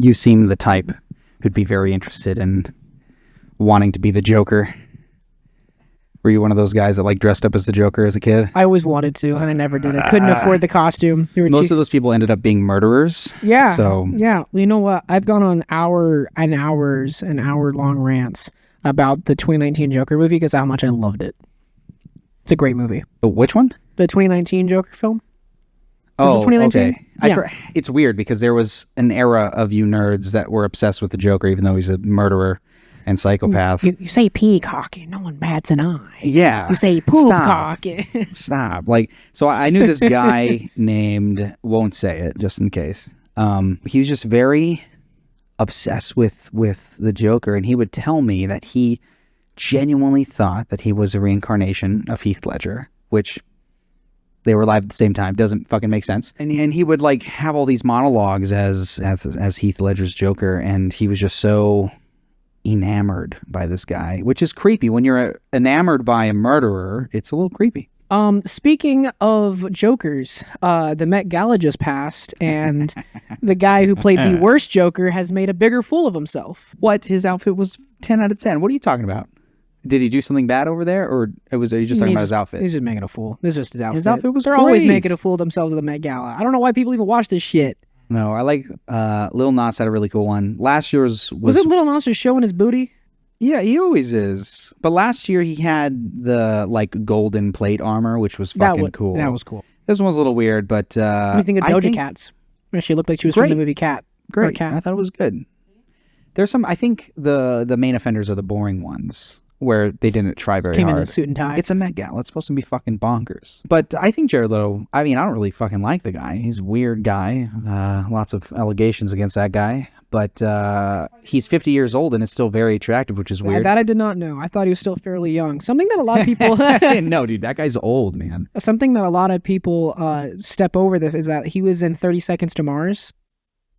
you seem the type who'd be very interested in wanting to be the Joker. Were you one of those guys that like dressed up as the Joker as a kid? I always wanted to, and I never did. I couldn't afford the costume. Most of those people ended up being murderers. Yeah. So yeah. You know what? I've gone on hour-long rants about the 2019 Joker movie because how much I loved it. It's a great movie. Which one? The 2019 Joker film. Oh, 2019? Okay. Yeah. It's weird because there was an era of you nerds that were obsessed with the Joker, even though he's a murderer and psychopath. You say peacock and no one bats an eye. Yeah. You say poopcock. Stop. Like, so I knew this guy named, won't say it just in case. He was just very obsessed with the Joker, and he would tell me that he genuinely thought that he was a reincarnation of Heath Ledger, which they were alive at the same time. Doesn't fucking make sense. And he would like have all these monologues as Heath Ledger's Joker, and he was just so enamored by this guy, which is creepy. When you're enamored by a murderer, it's a little creepy. Speaking of Jokers, the Met Gala just passed, and the guy who played the worst Joker has made a bigger fool of himself. What? His outfit was 10 out of 10. What are you talking about? Did he do something bad over there, or are you just talking about his outfit? He's just making a fool. This is just his outfit. His outfit was They're great. always making a fool of themselves at the Met Gala. I don't know why people even watch this shit. No, I like Lil Nas had a really cool one. Last year's was it Lil Nas just showing his booty? Yeah, he always is. But last year he had the like golden plate armor, which was fucking cool. That was cool. This one was a little weird, but what do you think of Doja Cat's? She looked like she was from the movie Cat. Great. I thought it was good. There's some. I think the main offenders are the boring ones, where they didn't try very hard. Came in a suit and tie. It's a Met Gala. It's supposed to be fucking bonkers. But I think Jared Leto, I mean, I don't really fucking like the guy. He's a weird guy. Lots of allegations against that guy. But he's 50 years old and is still very attractive, which is weird. That I did not know. I thought he was still fairly young. Something that a lot of people... No, dude, that guy's old, man. Something that a lot of people step over is that he was in 30 Seconds to Mars.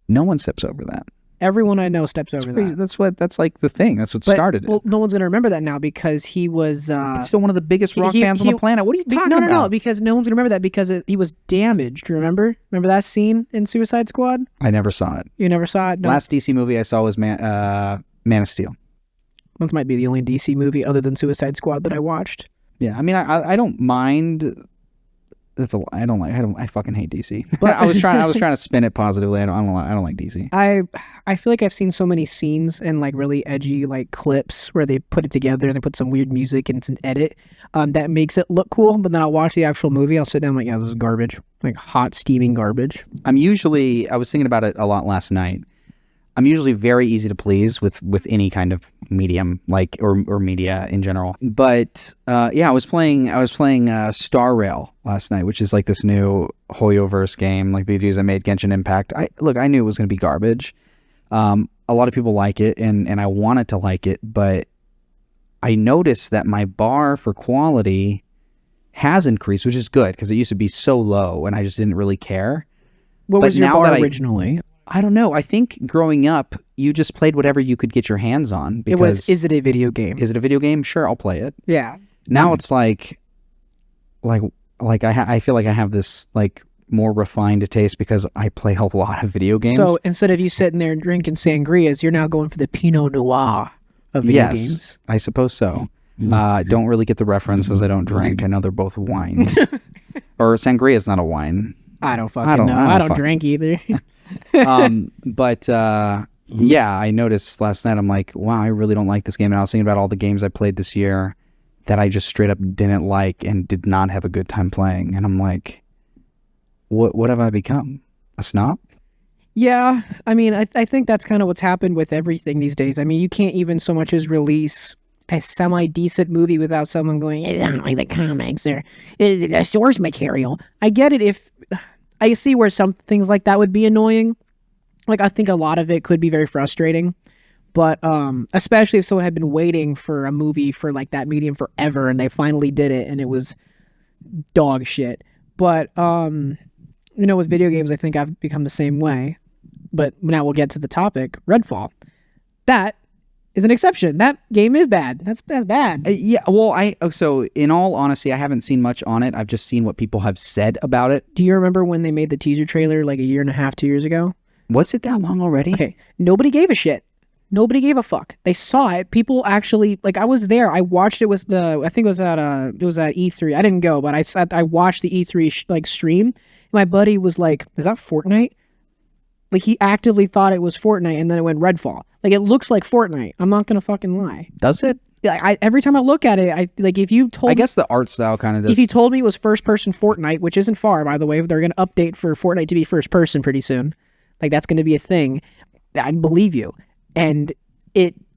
No one steps over that. Everyone I know steps over that. That's like the thing. That's what started it. Well, no one's going to remember that now because he was... it's still one of the biggest rock bands on the planet. What are you talking about? No, because no one's going to remember that because he was damaged, remember? Remember that scene in Suicide Squad? I never saw it. You never saw it? No. Last DC movie I saw was Man of Steel. This might be the only DC movie other than Suicide Squad that I watched. Yeah, I mean, I don't mind... I fucking hate DC. But I was trying to spin it positively. I don't like DC. I feel like I've seen so many scenes and like really edgy like clips where they put it together and they put some weird music and it's an edit that makes it look cool. But then I'll watch the actual movie. I'll sit down like, yeah, this is garbage, like hot steaming garbage. I was thinking about it a lot last night. I'm usually very easy to please with any kind of medium, like or media in general. But I was playing Star Rail last night, which is like this new Hoyoverse game, like the dudes that made Genshin Impact. I knew it was going to be garbage. A lot of people like it, and I wanted to like it, but I noticed that my bar for quality has increased, which is good because it used to be so low, and I just didn't really care. What was your bar originally? I don't know. I think growing up, you just played whatever you could get your hands on. Because is it a video game? Is it a video game? Sure, I'll play it. Yeah. Now it's like I feel like I have this like more refined taste because I play a lot of video games. So instead of you sitting there and drinking sangrias, you're now going for the Pinot Noir of video games. I suppose so. I don't really get the reference as I don't drink. I know they're both wines. Or sangria is not a wine. I don't fucking know. I don't drink either. I noticed last night, I'm like, wow, I really don't like this game. And I was thinking about all the games I played this year that I just straight up didn't like and did not have a good time playing. And I'm like, what have I become? A snob? Yeah. I mean, I think that's kind of what's happened with everything these days. I mean, you can't even so much as release a semi-decent movie without someone going, it's not like the comics or the source material. I get it if... I see where some things like that would be annoying. Like, I think a lot of it could be very frustrating. But especially if someone had been waiting for a movie for, like, that medium forever and they finally did it and it was dog shit. But, with video games, I think I've become the same way. But now we'll get to the topic. Redfall. That is an exception. That game is bad. That's bad. So in all honesty, I haven't seen much on it. I've just seen what people have said about it. Do you remember when they made the teaser trailer like a year and a half, 2 years ago? Was it that long already? Okay, nobody gave a shit. Nobody gave a fuck. They saw it. People actually, like, I was there. I watched it with I think it was at E3. I didn't go, but I watched the E3 stream. My buddy was like, "Is that Fortnite?" Like, he actively thought it was Fortnite, and then it went Redfall. Like, it looks like Fortnite. I'm not gonna fucking lie. Does it? Every time I look at it, if you told I guess the art style kind of does. If you told me it was first person Fortnite, which isn't far, by the way, they're gonna update for Fortnite to be first person pretty soon. Like, that's gonna be a thing. I'd believe you. And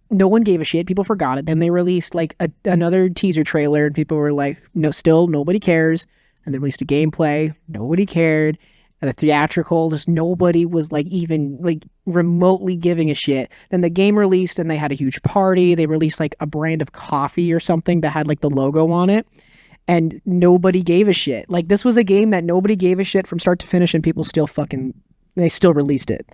no one gave a shit. People forgot it. Then they released like another teaser trailer, and people were like, "No, still nobody cares." And they released a gameplay. Nobody cared. And the theatrical, just nobody was like even like remotely giving a shit. Then the game released, and they had a huge party. They released like a brand of coffee or something that had like the logo on it, and nobody gave a shit. Like, this was a game that nobody gave a shit from start to finish, and people still they still released it.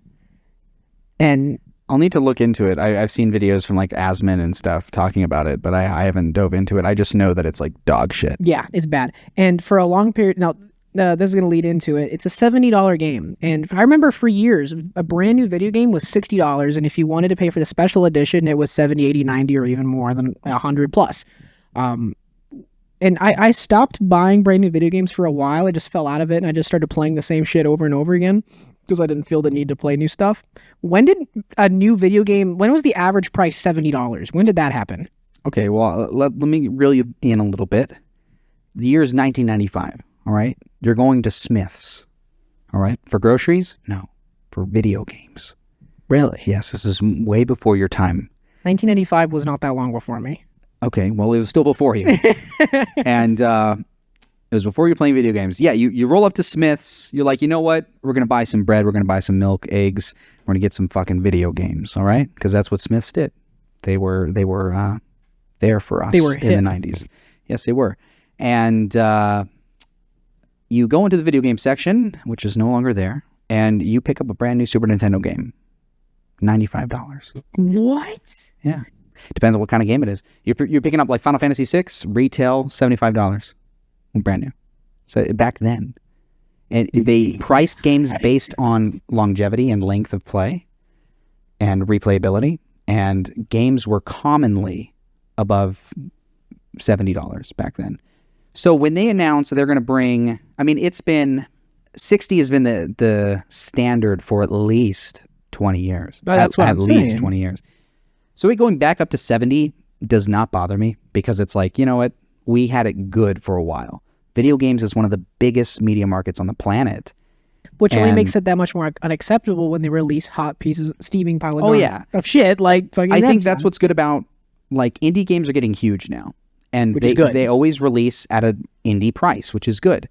And I'll need to look into it. I've seen videos from like Asmin and stuff talking about it, but I haven't dove into it. I just know that it's like dog shit. Yeah, it's bad. And for a long period, now this is going to lead into it. It's a $70 game. And I remember for years, a brand new video game was $60. And if you wanted to pay for the special edition, it was 70, 80, 90, or even more than 100 plus. And I stopped buying brand new video games for a while. I just fell out of it, and I just started playing the same shit over and over again, because I didn't feel the need to play new stuff. When was the average price $70? When did that happen? Okay, well, let me reel you in a little bit. The year is 1995, all right? You're going to Smith's, all right? For groceries? No. For video games. Really? Yes, this is way before your time. 1995 was not that long before me. Okay, well, it was still before you. And it was before you're playing video games. Yeah, you roll up to Smith's. You're like, you know what? We're going to buy some bread. We're going to buy some milk, eggs. We're going to get some fucking video games, all right? Because that's what Smith's did. They were there for us in the 90s. Yes, they were. And you go into the video game section, which is no longer there, and you pick up a brand new Super Nintendo game. $95. What? Yeah. Depends on what kind of game it is. You're picking up like Final Fantasy VI, retail, $75. Brand new. So back then. And they priced games based on longevity and length of play and replayability. And games were commonly above $70 back then. So when they announced that they're going to bring, I mean, 60 has been the standard for at least 20 years. That's what I'm saying. At least 20 years. So going back up to 70 does not bother me, because it's like, you know what? We had it good for a while. Video games is one of the biggest media markets on the planet. Which only makes it that much more unacceptable when they release hot pieces, steaming pile of shit. Like, I think that's what's good about, like, indie games are getting huge now. And they always release at an indie price, which is good.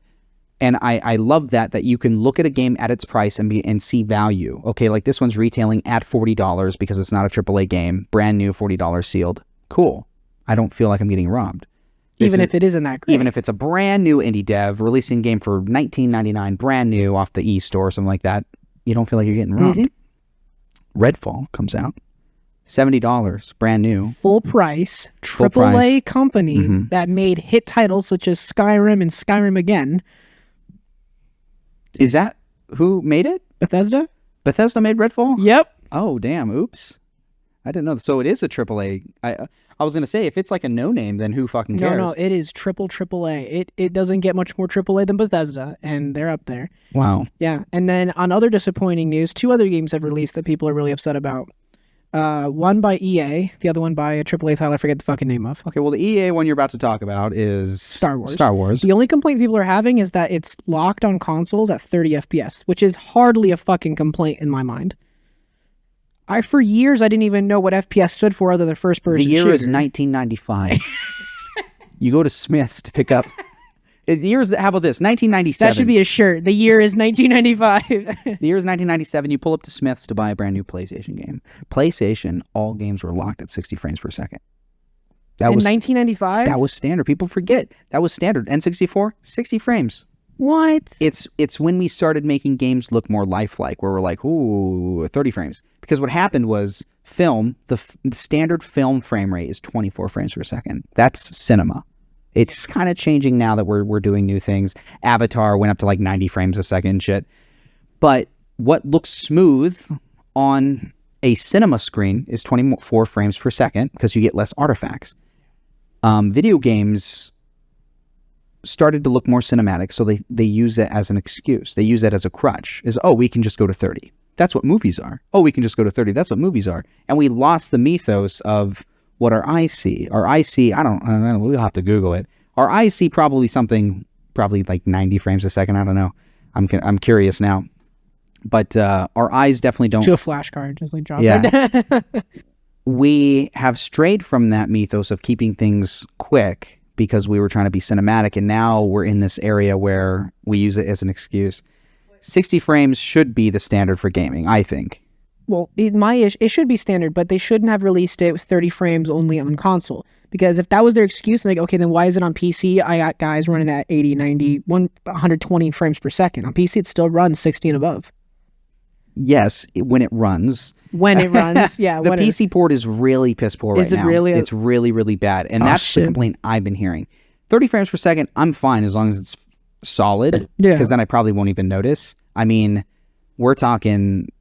And I love that you can look at a game at its price and see value. Okay, like this one's retailing at $40 because it's not a AAA game. Brand new, $40 sealed. Cool. I don't feel like I'm getting robbed. Even if it isn't that great. Even if it's a brand new indie dev releasing a game for $19.99, brand new off the e-store or something like that, you don't feel like you're getting robbed. Mm-hmm. Redfall comes out. $70, brand new. Full price, AAA company that made hit titles such as Skyrim and Skyrim Again. Is that who made it? Bethesda? Bethesda made Redfall? Yep. Oh, damn. Oops. I didn't know. So it is a AAA. I was going to say, if it's like a no-name, then who fucking cares? No, it is AAA. It doesn't get much more AAA than Bethesda, and they're up there. Wow. Yeah. And then on other disappointing news, 2 other games have released that people are really upset about. One by EA, the other one by a AAA title I forget the fucking name of. Okay, well, the EA one you're about to talk about is Star Wars. The only complaint people are having is that it's locked on consoles at 30 FPS, which is hardly a fucking complaint in my mind. For years, I didn't even know what FPS stood for other than first-person shooter. The year is 1995. You go to Smith's to pick up... How about this? 1997. That should be a shirt. The year is 1995. The year is 1997. You pull up to Smith's to buy a brand new PlayStation game. PlayStation, all games were locked at 60 frames per second. In 1995? That was standard. People forget. That was standard. N64, 60 frames. What? It's when we started making games look more lifelike, where we're like, ooh, 30 frames. Because what happened was film, the standard film frame rate is 24 frames per second. That's cinema. It's kind of changing now that we're doing new things. Avatar went up to like 90 frames a second and shit. But what looks smooth on a cinema screen is 24 frames per second because you get less artifacts. Video games started to look more cinematic, so they use that as an excuse. They use that as a crutch. We can just go to 30. That's what movies are. We can just go to 30. That's what movies are. And we lost the mythos of what our eyes see. Our eyes see, I don't know, we'll have to Google it. Our eyes see probably like 90 frames a second. I don't know. I'm curious now. But our eyes definitely don't. To a flashcard, just like drop Yeah. it. We have strayed from that mythos of keeping things quick because we were trying to be cinematic, and now we're in this area where we use it as an excuse. 60 frames should be the standard for gaming, I think. Well, it should be standard, but they shouldn't have released it with 30 frames only on console. Because if that was their excuse, like, okay, then why is it on PC? I got guys running at 80, 90, 120 frames per second. On PC, it still runs 60 and above. Yes, when it runs. When it runs, yeah. The PC port is really piss poor right now. Is it really? It's really, really bad. And that's the complaint I've been hearing. 30 frames per second, I'm fine as long as it's solid. Yeah. Because then I probably won't even notice. I mean, we're talking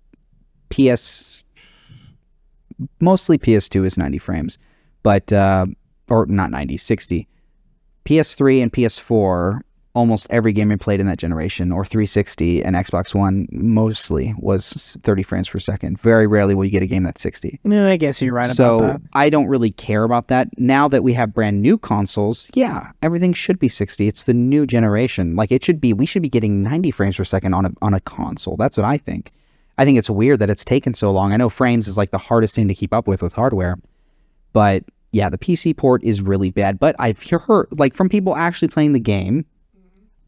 mostly PS2 is 90 frames. But, or not 90, 60. PS3 and PS4, almost every game I played in that generation, or 360 and Xbox One mostly was 30 frames per second. Very rarely will you get a game that's 60. No, I guess you're right about that. So I don't really care about that. Now that we have brand new consoles, yeah, everything should be 60. It's the new generation. Like we should be getting 90 frames per second on a console. That's what I think. I think it's weird that it's taken so long. I know frames is like the hardest thing to keep up with hardware, but yeah, the PC port is really bad. But I've heard, like, from people actually playing the game,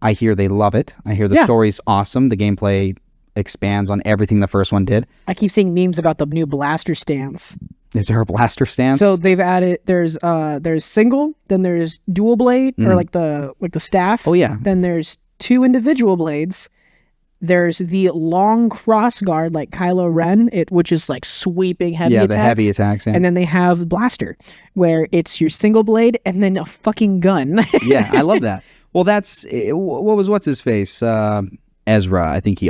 I hear they love it. I hear the story's awesome. The gameplay expands on everything the first one did. I keep seeing memes about the new blaster stance. Is there a blaster stance? So they've added there's single, then there's dual blade, or like the staff. Oh yeah. Then there's 2 individual blades. There's the long cross guard like Kylo Ren, which is like sweeping heavy attacks. Yeah, the heavy attacks. Yeah. And then they have blaster, where it's your single blade and then a fucking gun. Yeah, I love that. Well, what's his face? Ezra. I think he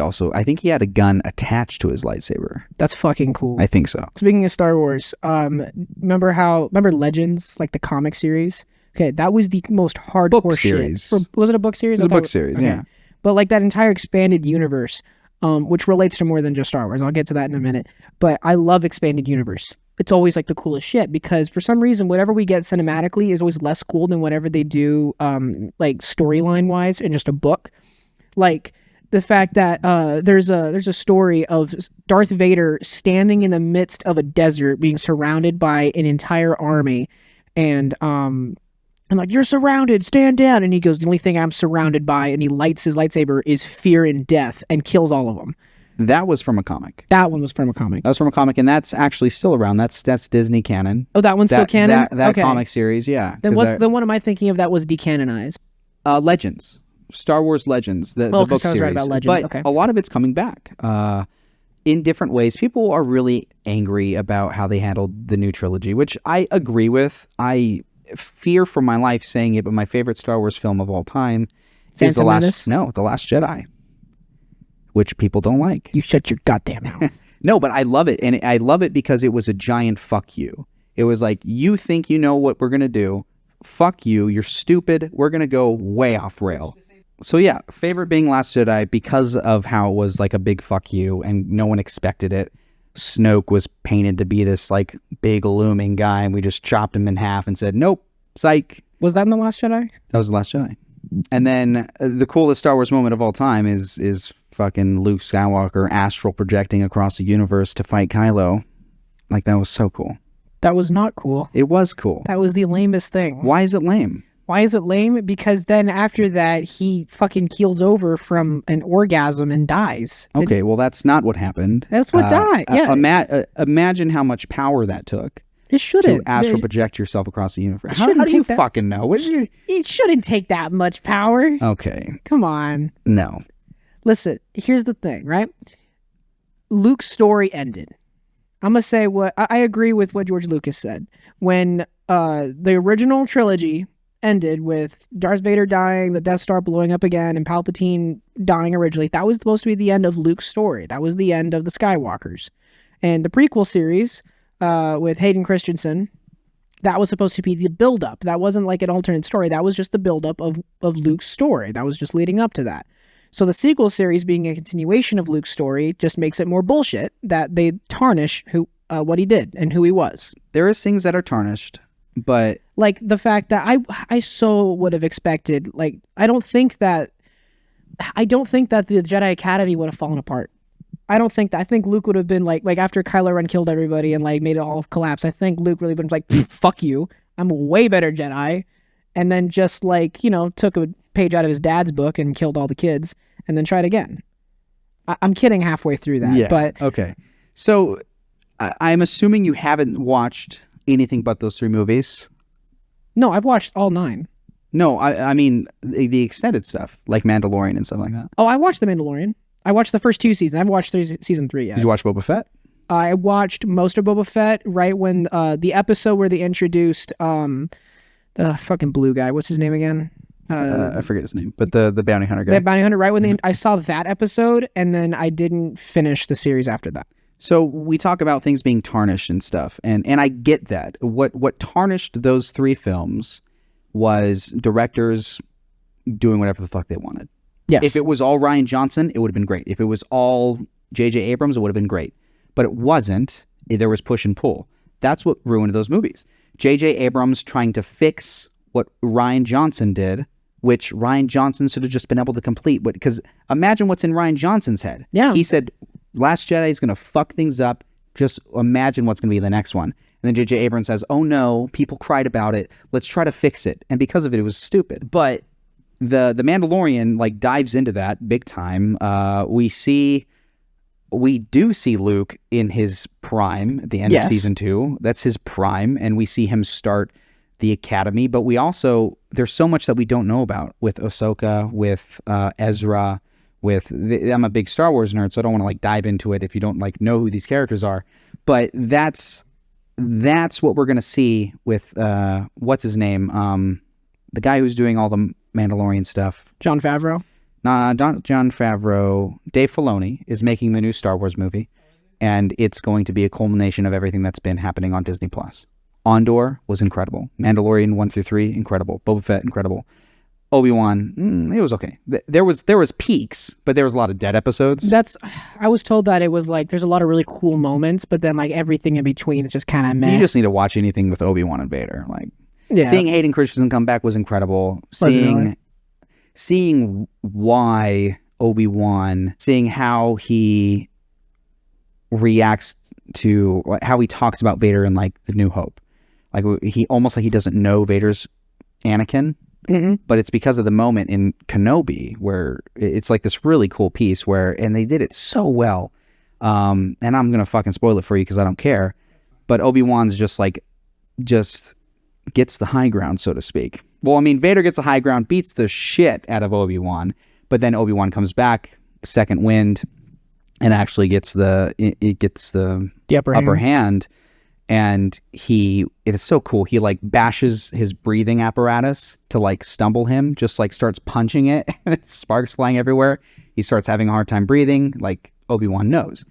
had a gun attached to his lightsaber. That's fucking cool. I think so. Speaking of Star Wars, remember Legends, like the comic series? Okay, that was the most hardcore book series. Shit. Was it a book series? It was a book series, okay. Yeah. But like that entire expanded universe, which relates to more than just Star Wars. I'll get to that in a minute. But I love expanded universe. It's always like the coolest shit because for some reason, whatever we get cinematically is always less cool than whatever they do, like storyline wise in just a book. Like the fact that there's a story of Darth Vader standing in the midst of a desert, being surrounded by an entire army, and I'm like, you're surrounded, stand down. And he goes, the only thing I'm surrounded by, and he lights his lightsaber, is fear and death, and kills all of them. That was from a comic. That one was from a comic. That was from a comic, and that's actually still around. That's Disney canon. Oh, that one's still canon? That okay. Comic series, yeah. Then the one am I thinking of that was decanonized? Legends. Star Wars Legends, the book series. Right about Legends. But okay. A lot of it's coming back in different ways. People are really angry about how they handled the new trilogy, which I agree with. I fear for my life saying it, but my favorite Star Wars film of all time is The Last Jedi, which people don't like. You shut your goddamn mouth. No, but I love it, and I love it because it was a giant fuck you. It was like, you think you know what we're gonna do? Fuck you. You're stupid. We're gonna go way off rail. So yeah, favorite being Last Jedi because of how it was like a big fuck you, and no one expected it. Snoke was painted to be this like big looming guy, and we just chopped him in half and said, nope, psych. Was that in The Last Jedi? That was The Last Jedi. And then the coolest Star Wars moment of all time is fucking Luke Skywalker astral projecting across the universe to fight Kylo. Like, that was so cool. That was not cool. It was cool. That was the lamest thing. Why is it lame? Why is it lame? Because then after that, he fucking keels over from an orgasm and dies. Okay, well, that's not what happened. That's what died, yeah. Imagine how much power that took. It shouldn't. To astral project yourself across the universe. How do you fucking know? It shouldn't take that much power. Okay. Come on. No. Listen, here's the thing, right? Luke's story ended. I'm going to say what I agree with what George Lucas said. When the original trilogy ended with Darth Vader dying, the Death Star blowing up again, and Palpatine dying originally, that was supposed to be the end of Luke's story. That was the end of the Skywalkers. And the prequel series with Hayden Christensen, that was supposed to be the build-up. That wasn't like an alternate story. That was just the build-up of Luke's story. That was just leading up to that. So the sequel series being a continuation of Luke's story just makes it more bullshit that they tarnish what he did and who he was. There is things that are tarnished, but like the fact that I so would have expected, like, I don't think that the Jedi Academy would have fallen apart. I don't think that. I think Luke would have been like after Kylo Ren killed everybody and like made it all collapse. I think Luke really been like, fuck you, I'm a way better Jedi, and then just like, you know, took a page out of his dad's book and killed all the kids and then tried again. I'm kidding halfway through that, yeah. But okay. So I'm assuming you haven't watched anything but those 3 movies. No, I've watched all 9. No, I mean the extended stuff, like Mandalorian and stuff like that. Oh, I watched The Mandalorian. I watched the first 2 seasons. I haven't watched season 3 yet. Did you watch Boba Fett? I watched most of Boba Fett right when the episode where they introduced the fucking blue guy. What's his name again? I forget his name, but the bounty hunter guy. The bounty hunter. Right when I saw that episode, and then I didn't finish the series after that. So we talk about things being tarnished and stuff, and I get that. What tarnished those 3 films was directors doing whatever the fuck they wanted. Yes. If it was all Rian Johnson, it would have been great. If it was all J.J. Abrams, it would have been great. But it wasn't. There was push and pull. That's what ruined those movies. J.J. Abrams trying to fix what Rian Johnson did, which Rian Johnson should have just been able to complete. Because imagine what's in Rian Johnson's head. Yeah. He said, Last Jedi is going to fuck things up. Just imagine what's going to be the next one. And then J.J. Abrams says, oh no, people cried about it. Let's try to fix it. And because of it, it was stupid. But the Mandalorian like dives into that big time. We do see Luke in his prime at the end of season 2. That's his prime, and we see him start the academy. But we also, there's so much that we don't know about with Ahsoka, with Ezra, I'm a big Star Wars nerd, so I don't want to like dive into it if you don't like know who these characters are. But that's what we're gonna see with what's his name, the guy who's doing all the Mandalorian stuff. Jon Favreau? Nah, not Jon Favreau. Dave Filoni is making the new Star Wars movie, and it's going to be a culmination of everything that's been happening on Disney+. Andor was incredible. Mandalorian 1 through 3, incredible. Boba Fett, incredible. Obi-Wan, it was okay. There was peaks, but there was a lot of dead episodes. I was told that it was like there's a lot of really cool moments, but then like everything in between is just kind of meh. You just need to watch anything with Obi-Wan and Vader. Like seeing Hayden Christensen come back was incredible. Seeing why Obi-Wan, seeing how he reacts to how he talks about Vader in like The New Hope. Like he almost like he doesn't know Vader's Anakin. Mm-hmm. But it's because of the moment in Kenobi where it's like this really cool piece and they did it so well. And I'm going to fucking spoil it for you because I don't care. But Obi-Wan's just gets the high ground, so to speak. Well, I mean, Vader gets the high ground, beats the shit out of Obi-Wan, but then Obi-Wan comes back, second wind, and actually gets the upper hand. And it is so cool. He like bashes his breathing apparatus to like stumble him, just like starts punching it, and sparks flying everywhere. He starts having a hard time breathing, like Obi-Wan knows.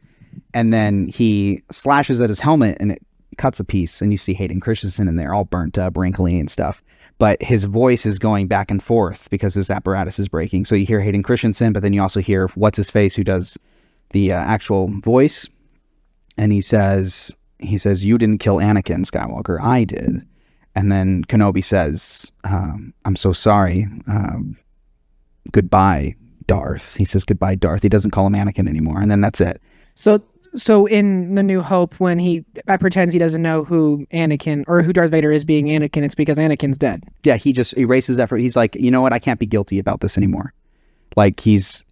And then he slashes at his helmet and it cuts a piece, and you see Hayden Christensen in there, all burnt up, wrinkly and stuff. But his voice is going back and forth because his apparatus is breaking. So you hear Hayden Christensen, but then you also hear what's his face who does the actual voice, and he says, you didn't kill Anakin Skywalker, I did. And then Kenobi says, I'm so sorry. Goodbye, Darth. He says, goodbye, Darth. He doesn't call him Anakin anymore. And then that's it. So in The New Hope, when he pretends he doesn't know who Anakin or who Darth Vader is being Anakin, it's because Anakin's dead. Yeah, he just erases that. He's like, you know what? I can't be guilty about this anymore. Like it's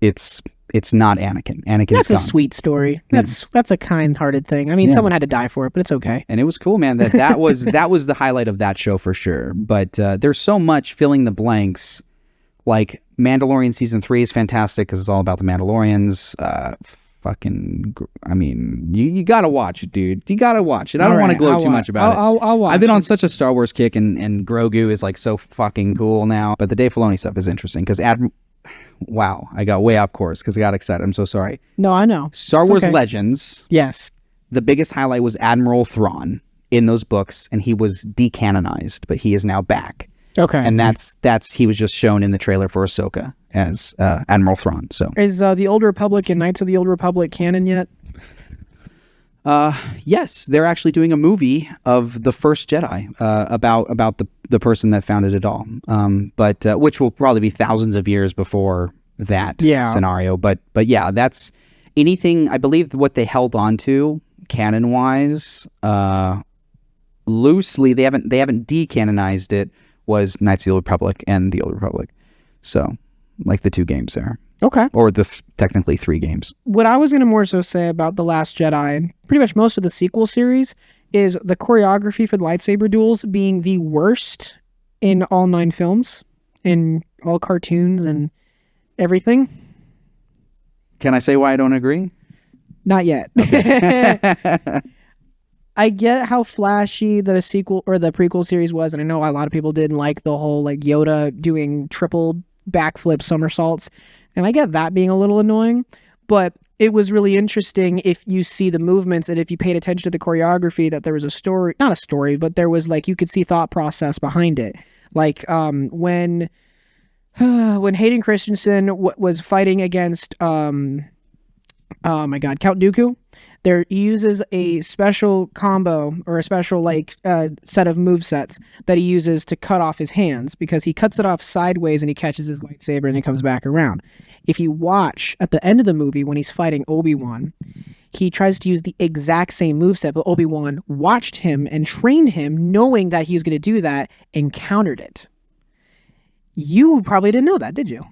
not Anakin. That's a sweet story. That's a kind-hearted thing. I mean, someone had to die for it, but it's okay. And it was cool, man. That was the highlight of that show for sure. But there's so much filling the blanks. Like Mandalorian season 3 is fantastic because it's all about the Mandalorians. I mean, you gotta watch it, dude. You gotta watch it. I don't want to gloat too much about it. I'll watch. I've been on such a Star Wars kick, and Grogu is like so fucking cool now. But the Dave Filoni stuff is interesting because wow, I got way off course because I got excited. I'm so sorry. No, I know. Star Wars Legends. Yes. The biggest highlight was Admiral Thrawn in those books, and he was decanonized, but he is now back. Okay. And that's he was just shown in the trailer for Ahsoka as Admiral Thrawn. So is the Old Republic and Knights of the Old Republic canon yet? Yes, they're actually doing a movie of the first Jedi about the person that founded it all. But which will probably be thousands of years before that scenario. But yeah, that's anything. I believe what they held on to canon wise, loosely. They haven't decanonized it. Was Knights of the Old Republic and the Old Republic. So, like the 2 games there. Okay. Or the technically 3 games. What I was going to more so say about The Last Jedi, and pretty much most of the sequel series, is the choreography for the lightsaber duels being the worst in all 9 films, in all cartoons and everything. Can I say why I don't agree? Not yet. Okay. I get how flashy the sequel or the prequel series was, and I know a lot of people didn't like the whole like Yoda doing triple backflip somersaults, and I get that being a little annoying, but it was really interesting if you see the movements and if you paid attention to the choreography that there was a story, not a story, but there was like you could see thought process behind it. Like when Hayden Christensen was fighting against oh my god, Count Dooku. He uses a special combo or a special set of movesets that he uses to cut off his hands because he cuts it off sideways and he catches his lightsaber and he comes back around. If you watch at the end of the movie when he's fighting Obi-Wan, he tries to use the exact same moveset, but Obi-Wan watched him and trained him knowing that he was going to do that and countered it. You probably didn't know that, did you?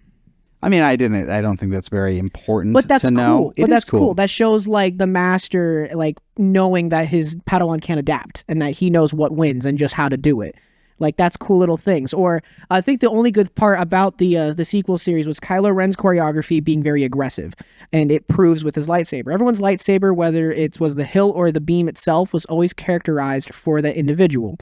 I mean, I didn't. I don't think that's very important but that's to know. Cool. But that's cool. That shows like the master like knowing that his Padawan can adapt and that he knows what wins and just how to do it. Like that's cool little things. Or I think the only good part about the sequel series was Kylo Ren's choreography being very aggressive, and it proves with his lightsaber. Everyone's lightsaber, whether it was the hilt or the beam itself, was always characterized for that individual.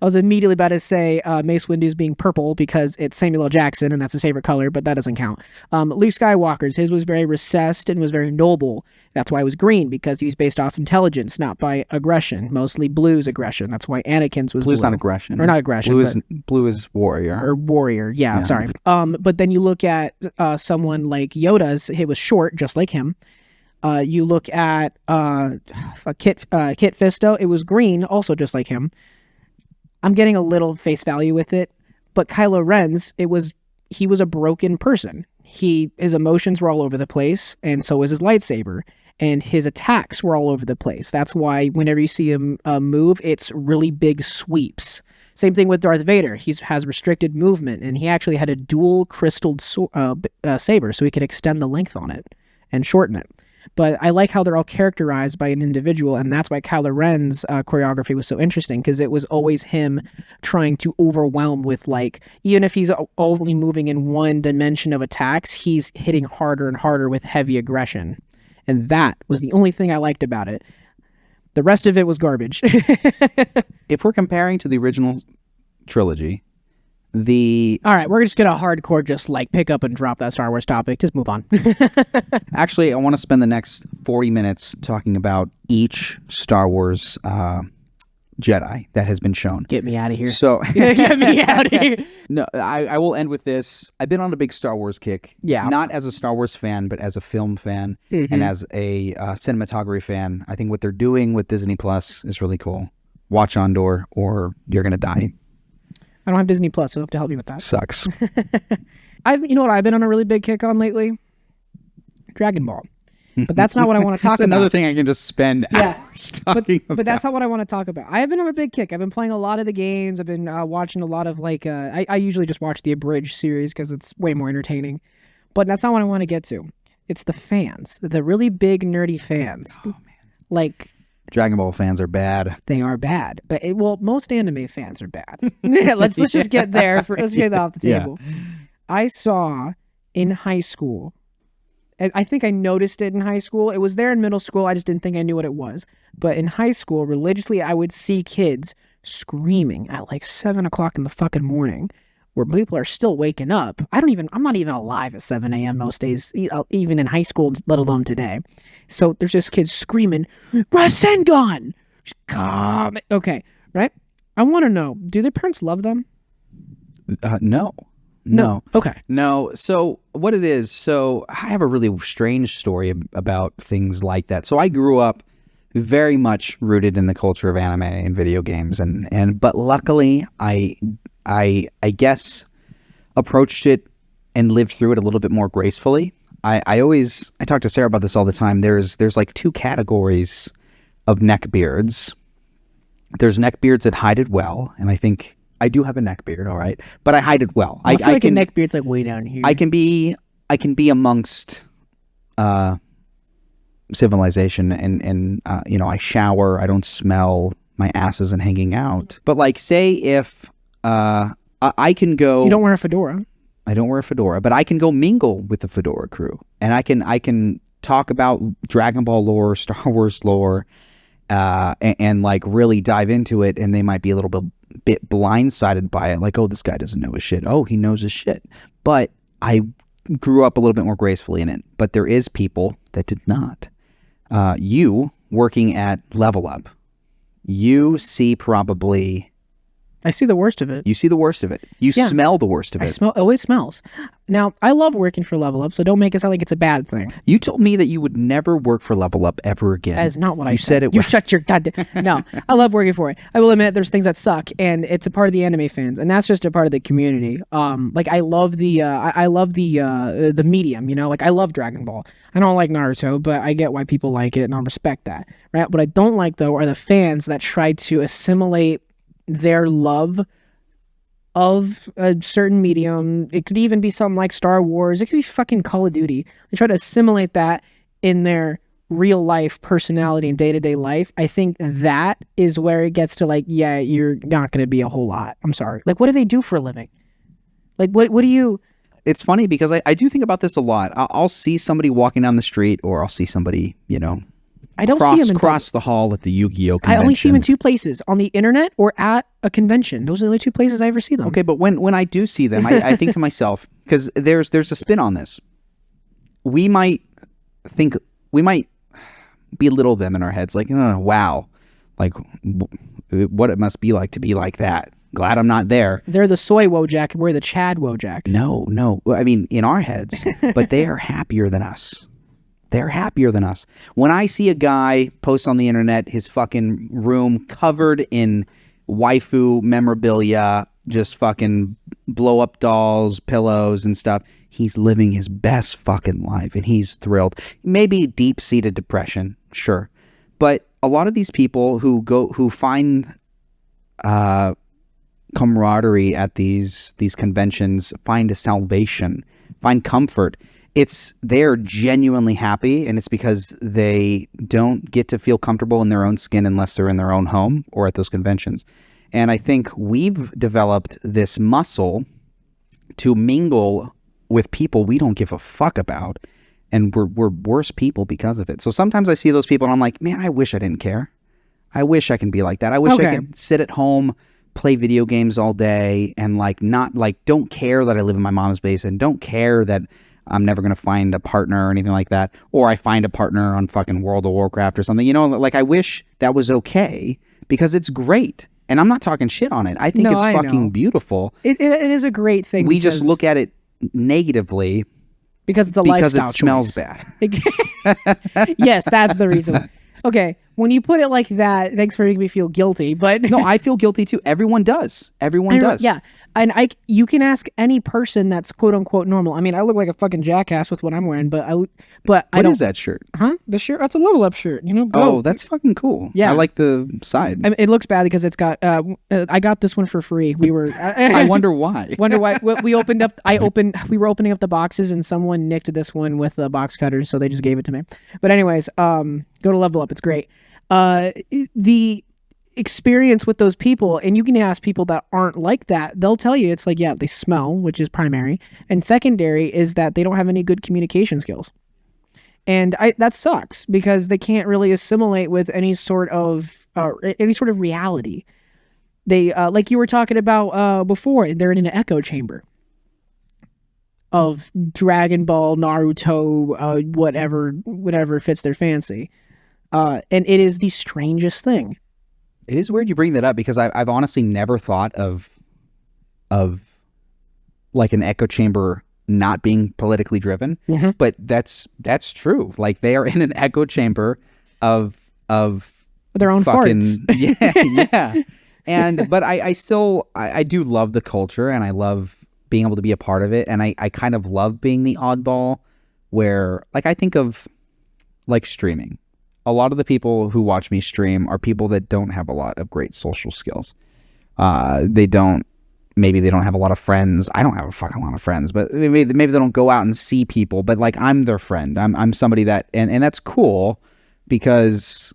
I was immediately about to say Mace Windu's being purple because it's Samuel L. Jackson and that's his favorite color, but that doesn't count. Luke Skywalker's, his was very recessed and was very noble. That's why it was green, because he was based off intelligence, not by aggression. Mostly Blue's aggression. That's why Anakin's was Blue's blue. Not aggression. Or not aggression. Blue is warrior. Or warrior, yeah, sorry. But then you look at someone like Yoda's, it was short, just like him. You look at Kit Fisto, it was green, also just like him. I'm getting a little face value with it, but Kylo Ren's, he was a broken person. His emotions were all over the place, and so was his lightsaber, and his attacks were all over the place. That's why whenever you see him move, it's really big sweeps. Same thing with Darth Vader. He has restricted movement, and he actually had a dual crystalled saber, so he could extend the length on it and shorten it. But I like how they're all characterized by an individual, and that's why Kylo Ren's choreography was so interesting, because it was always him trying to overwhelm with, like, even if he's only moving in one dimension of attacks, he's hitting harder and harder with heavy aggression. And that was the only thing I liked about it. The rest of it was garbage. If we're comparing to the original trilogy, all right, we're just gonna hardcore just like pick up and drop that Star Wars topic. Just move on. Actually, I want to spend the next 40 minutes talking about each Star Wars Jedi that has been shown. Get me out of here. So get me out of here. No, I will end with this. I've been on a big Star Wars kick. Yeah. Not as a Star Wars fan, but as a film fan and as a cinematography fan. I think what they're doing with Disney Plus is really cool. Watch Andor or you're gonna die. I don't have Disney Plus, so you'll have to help me with that. Sucks. You know what I've been on a really big kick on lately? Dragon Ball. But that's not what I want to talk about. That's another thing I can just spend hours talking about. But that's not what I want to talk about. I have been on a big kick. I've been playing a lot of the games. I've been watching a lot of I usually just watch the abridged series because it's way more entertaining. But that's not what I want to get to. It's the fans. The really big nerdy fans. Oh, man. Dragon Ball fans are bad. They are bad. But most anime fans are bad. let's just get there. Let's get that off the table. Yeah. I saw in high school I think I noticed it in high school. It was there in middle school. I just didn't think I knew what it was. But in high school, religiously, I would see kids screaming at like 7 o'clock in the fucking morning where people are still waking up. I'm not even alive at 7 a.m. most days, even in high school, let alone today. So there's just kids screaming, Rasengan! Come. Okay, right? I want to know, do their parents love them? No. Okay. No. So what it is, so I have a really strange story about things like that. So I grew up very much rooted in the culture of anime and video games, but luckily I guess approached it and lived through it a little bit more gracefully. I talk to Sarah about this all the time. There's like two categories of neckbeards. There's neckbeards that hide it well, and I think I do have a neckbeard, all right, but I hide it well. I feel like a neckbeard's like way down here. I can be amongst civilization, and I shower, I don't smell, my ass isn't hanging out. But like, say if I can go, you don't wear a fedora. I don't wear a fedora, but I can go mingle with the fedora crew, and I can talk about Dragon Ball lore, Star Wars lore, and like really dive into it, and they might be a little bit blindsided by it, like, oh, this guy doesn't know his shit. Oh, he knows his shit. But I grew up a little bit more gracefully in it. But there is people that did not. You working at Level Up, you see probably... I see the worst of it. You see the worst of it. You smell the worst of it. It always smells. Now, I love working for Level Up, so don't make it sound like it's a bad thing. You told me that you would never work for Level Up ever again. That is not what I said. You said it. You shut your goddamn... No, I love working for it. I will admit there's things that suck, and it's a part of the anime fans, and that's just a part of the community. Like I love the medium, like I love Dragon Ball. I don't like Naruto, but I get why people like it, and I'll respect that. Right? What I don't like though are the fans that try to assimilate their love of a certain medium. It could even be something like Star Wars. It could be fucking Call of Duty. They try to assimilate that in their real life personality and day-to-day life. I think that is where it gets to like, yeah, you're not going to be a whole lot. I'm sorry. Like, what do they do for a living? Like, what do you... It's funny because I do think about this a lot. I'll see somebody walking down the street, or I'll see somebody, I don't see him cross the hall at the Yu-Gi-Oh! Convention. I only see him in two places: on the internet or at a convention. Those are the only two places I ever see them. Okay, but when I do see them, I think to myself, because there's a spin on this. We might belittle them in our heads, like, oh, wow, like what it must be like to be like that. Glad I'm not there. They're the soy Wojak, and we're the Chad Wojak. No. I mean, in our heads, but they are happier than us. They're happier than us. When I see a guy post on the internet, his fucking room covered in waifu memorabilia, just fucking blow up dolls, pillows and stuff, he's living his best fucking life and he's thrilled. Maybe deep-seated depression, sure. But a lot of these people who find camaraderie at these conventions, find a salvation, find comfort. They're genuinely happy, and it's because they don't get to feel comfortable in their own skin unless they're in their own home or at those conventions. And I think we've developed this muscle to mingle with people we don't give a fuck about, and we're worse people because of it. So sometimes I see those people and I'm like, man, I wish I didn't care. I wish I can be like that. I wish I could sit at home, play video games all day, and don't care that I live in my mom's basement, don't care that I'm never going to find a partner or anything like that. Or I find a partner on fucking World of Warcraft or something. Like, I wish that was okay because it's great. And I'm not talking shit on it. I think it's fucking beautiful. It is a great thing. We just look at it negatively. Because it's a lifestyle choice. Because it smells bad. Yes, that's the reason. Okay, when you put it like that, thanks for making me feel guilty, but... No, I feel guilty too. Everyone does. Everyone does. Yeah, and you can ask any person that's quote-unquote normal. I mean, I look like a fucking jackass with what I'm wearing, but I don't... What is that shirt? Huh? The shirt? That's a Level Up shirt, Oh, that's fucking cool. Yeah. I like the side. I mean, it looks bad because it's got... I got this one for free. We were... I wonder why. We were opening up the boxes and someone nicked this one with the box cutters, so they just gave it to me. But anyways, go to Level Up. It's great. The experience with those people, and you can ask people that aren't like that, they'll tell you it's like, yeah, they smell, which is primary, and secondary is that they don't have any good communication skills. And that sucks because they can't really assimilate with any sort of reality. They like you were talking about before, they're in an echo chamber of Dragon Ball, Naruto, whatever fits their fancy. And it is the strangest thing. It is weird you bring that up because I've honestly never thought of like an echo chamber not being politically driven, but that's true. Like they are in an echo chamber of their own farts. Yeah. And but I still do love the culture and I love being able to be a part of it, and I kind of love being the oddball where, like, I think of like streaming. A lot of the people who watch me stream are people that don't have a lot of great social skills. Maybe they don't have a lot of friends. I don't have a fucking lot of friends, but maybe they don't go out and see people, but like I'm their friend. I'm somebody that, and that's cool because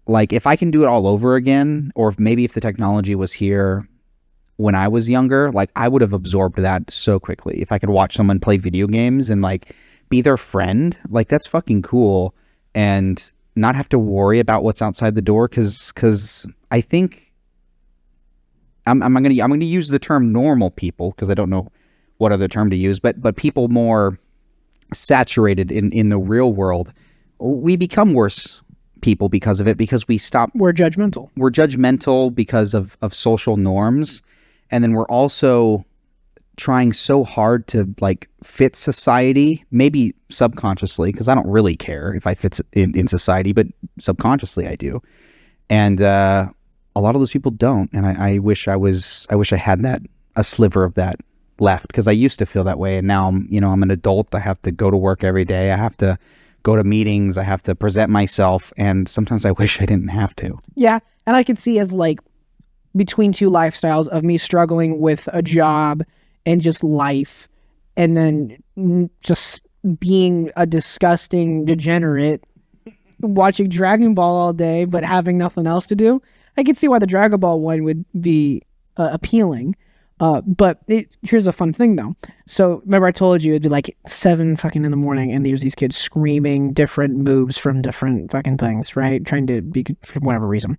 like if I can do it all over again, or if the technology was here when I was younger, like I would have absorbed that so quickly. If I could watch someone play video games and like be their friend, like that's fucking cool, and not have to worry about what's outside the door. Cause I think I'm gonna use the term normal people because I don't know what other term to use, but people more saturated in the real world, we become worse people because of it, because we're judgmental because of social norms, and then we're also trying so hard to like fit society, maybe subconsciously, because I don't really care if I fit in society, but subconsciously I do. And a lot of those people don't, and I wish I had a sliver of that left, because I used to feel that way, and now I'm an adult. I have to go to work every day. I have to go to meetings. I have to present myself, and sometimes I wish I didn't have to. Yeah, and I could see as like between two lifestyles of me struggling with a job and just life, and then just being a disgusting degenerate watching Dragon Ball all day but having nothing else to do. I could see why the Dragon Ball one would be appealing. But here's a fun thing though. So remember I told you it'd be like 7 fucking in the morning and there's these kids screaming different moves from different fucking things, right? Trying to be for whatever reason.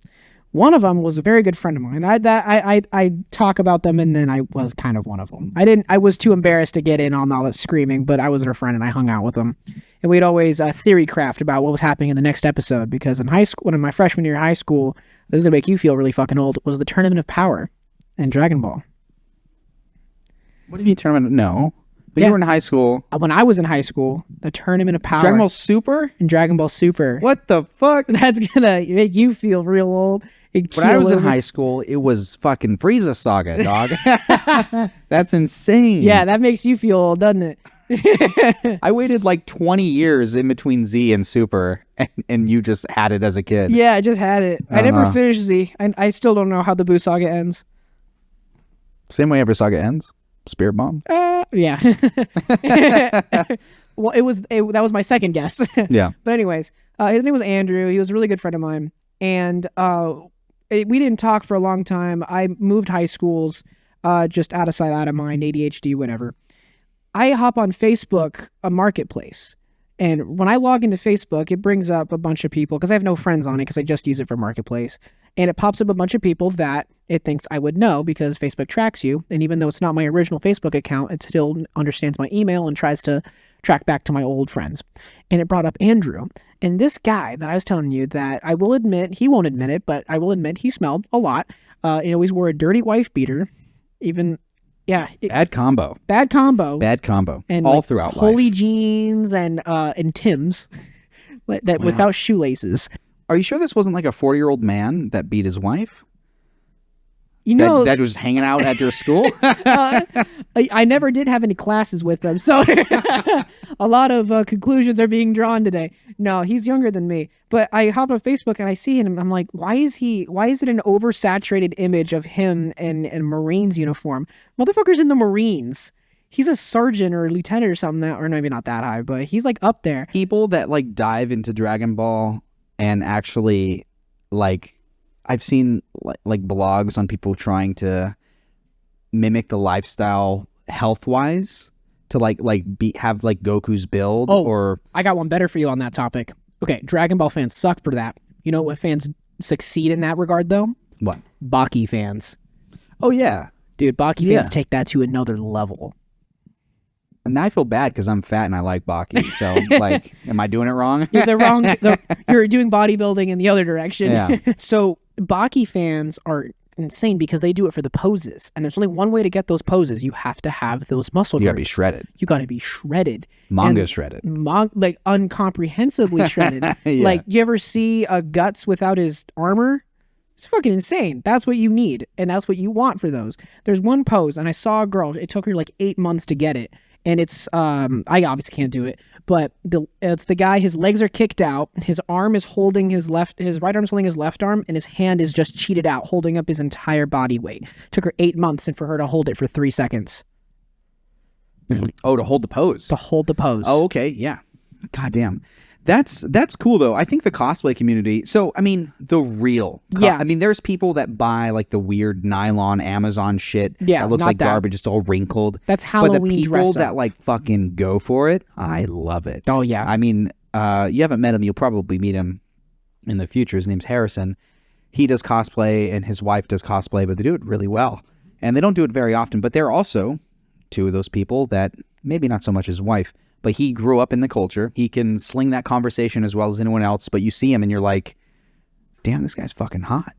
One of them was a very good friend of mine. I talk about them, and then I was kind of one of them. I was too embarrassed to get in on all that screaming, but I was their friend and I hung out with them. And we'd always theory craft about what was happening in the next episode, because in high school, when in my freshman year of high school, this is gonna make you feel really fucking old, was the Tournament of Power in Dragon Ball. What do you mean tournament? No. But you were in high school. When I was in high school, the Tournament of Power. Dragon Ball Super? And Dragon Ball Super. What the fuck? That's gonna make you feel real old. When I was in high school, it was fucking Frieza Saga, dog. That's insane. Yeah, that makes you feel old, doesn't it? I waited like 20 years in between Z and Super, and you just had it as a kid. Yeah, I just had it. I never finished Z. I still don't know how the Buu Saga ends. Same way every saga ends. Spirit Bomb? Yeah. Well, that was my second guess. Yeah. But anyways, his name was Andrew. He was a really good friend of mine. And we didn't talk for a long time. I moved high schools, just out of sight, out of mind, ADHD, whatever. I hop on Facebook, a marketplace. And when I log into Facebook, it brings up a bunch of people, because I have no friends on it, because I just use it for marketplace. And it pops up a bunch of people that it thinks I would know, because Facebook tracks you. And even though it's not my original Facebook account, it still understands my email and tries to track back to my old friends. And it brought up Andrew. And this guy that I was telling you, that I will admit, he won't admit it, but I will admit he smelled a lot. He always wore a dirty wife beater. Even, yeah. Bad combo. And all like throughout holy life. jeans and Timbs that without shoelaces. Are you sure this wasn't like a 40-year-old man that beat his wife? You know, that was hanging out at your school? I never did have any classes with them, so a lot of conclusions are being drawn today. No, he's younger than me. But I hop on Facebook and I see him. I'm like, why is it an oversaturated image of him in Marines uniform? Motherfucker's in the Marines. He's a sergeant or a lieutenant or something, or maybe not that high, but he's like up there. People that like dive into Dragon Ball and actually like, I've seen like blogs on people trying to mimic the lifestyle health-wise to have like Goku's build? Oh, or I got one better for you on that topic. Okay, Dragon Ball fans suck for that. You know what fans succeed in that regard, though? what? Baki fans. Oh yeah, Dude, Baki Yeah. fans take that to another level. and now I feel bad because I'm fat and I like Baki. So like, am I doing it wrong? You're wrong. You're doing bodybuilding in the other direction. Yeah. So Baki fans are insane because they do it for the poses, and there's only one way to get those poses. You have to have those muscle You gotta be groups. shredded. You got to be shredded. Manga And shredded. like uncomprehensibly shredded. Yeah. Like, you ever see a Guts without his armor? It's fucking insane. That's what you need, and that's what you want for those. There's one pose, and I saw a girl. It took her like 8 months to get it, and it's I obviously can't do it, but it's the guy. His legs are kicked out. His arm is holding his right arm is holding his left arm, and his hand is just cheated out, holding up his entire body weight. Took her 8 months, and for her to hold it for 3 seconds. Oh, to hold the pose. To hold the pose. Oh, okay, yeah. God damn. That's cool though. I think the cosplay community. So I mean, the real. Yeah. I mean, there's people that buy like the weird nylon Amazon shit. Yeah, that looks not like that. garbage. It's all wrinkled. That's But Halloween the people dress up. that like fucking go for it, I love it. Oh, yeah. I mean, you haven't met him. You'll probably meet him in the future. His name's Harrison. He does cosplay and his wife does cosplay, but they do it really well. And they don't do it very often. But they're also two of those people that maybe not so much his wife, but he grew up in the culture. He can sling that conversation as well as anyone else. But you see him and you're like, damn, this guy's fucking hot.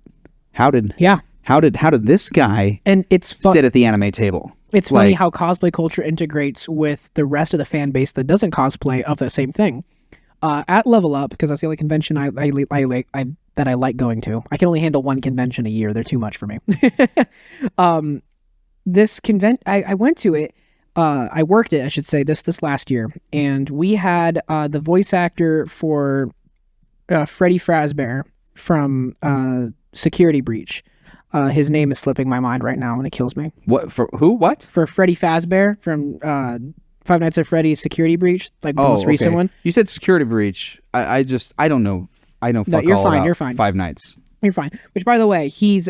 How did this guy And it's sit at the anime table? It's funny Like- how cosplay culture integrates with the rest of the fan base that doesn't cosplay of the same thing. At Level Up, because that's the only convention that I like going to. I can only handle one convention a year. They're too much for me. This convent, I went to it. I worked it, I should say, this last year, and we had the voice actor for Freddy Fazbear from Security Breach. His name is slipping my mind right now, and it kills me. What for? Who? What? For Freddy Fazbear from Five Nights at Freddy's Security Breach, like the most recent one. You said Security Breach. I don't know. I don't fuck you're all fine, about you're fine. Five Nights. You're fine. Which, by the way, he's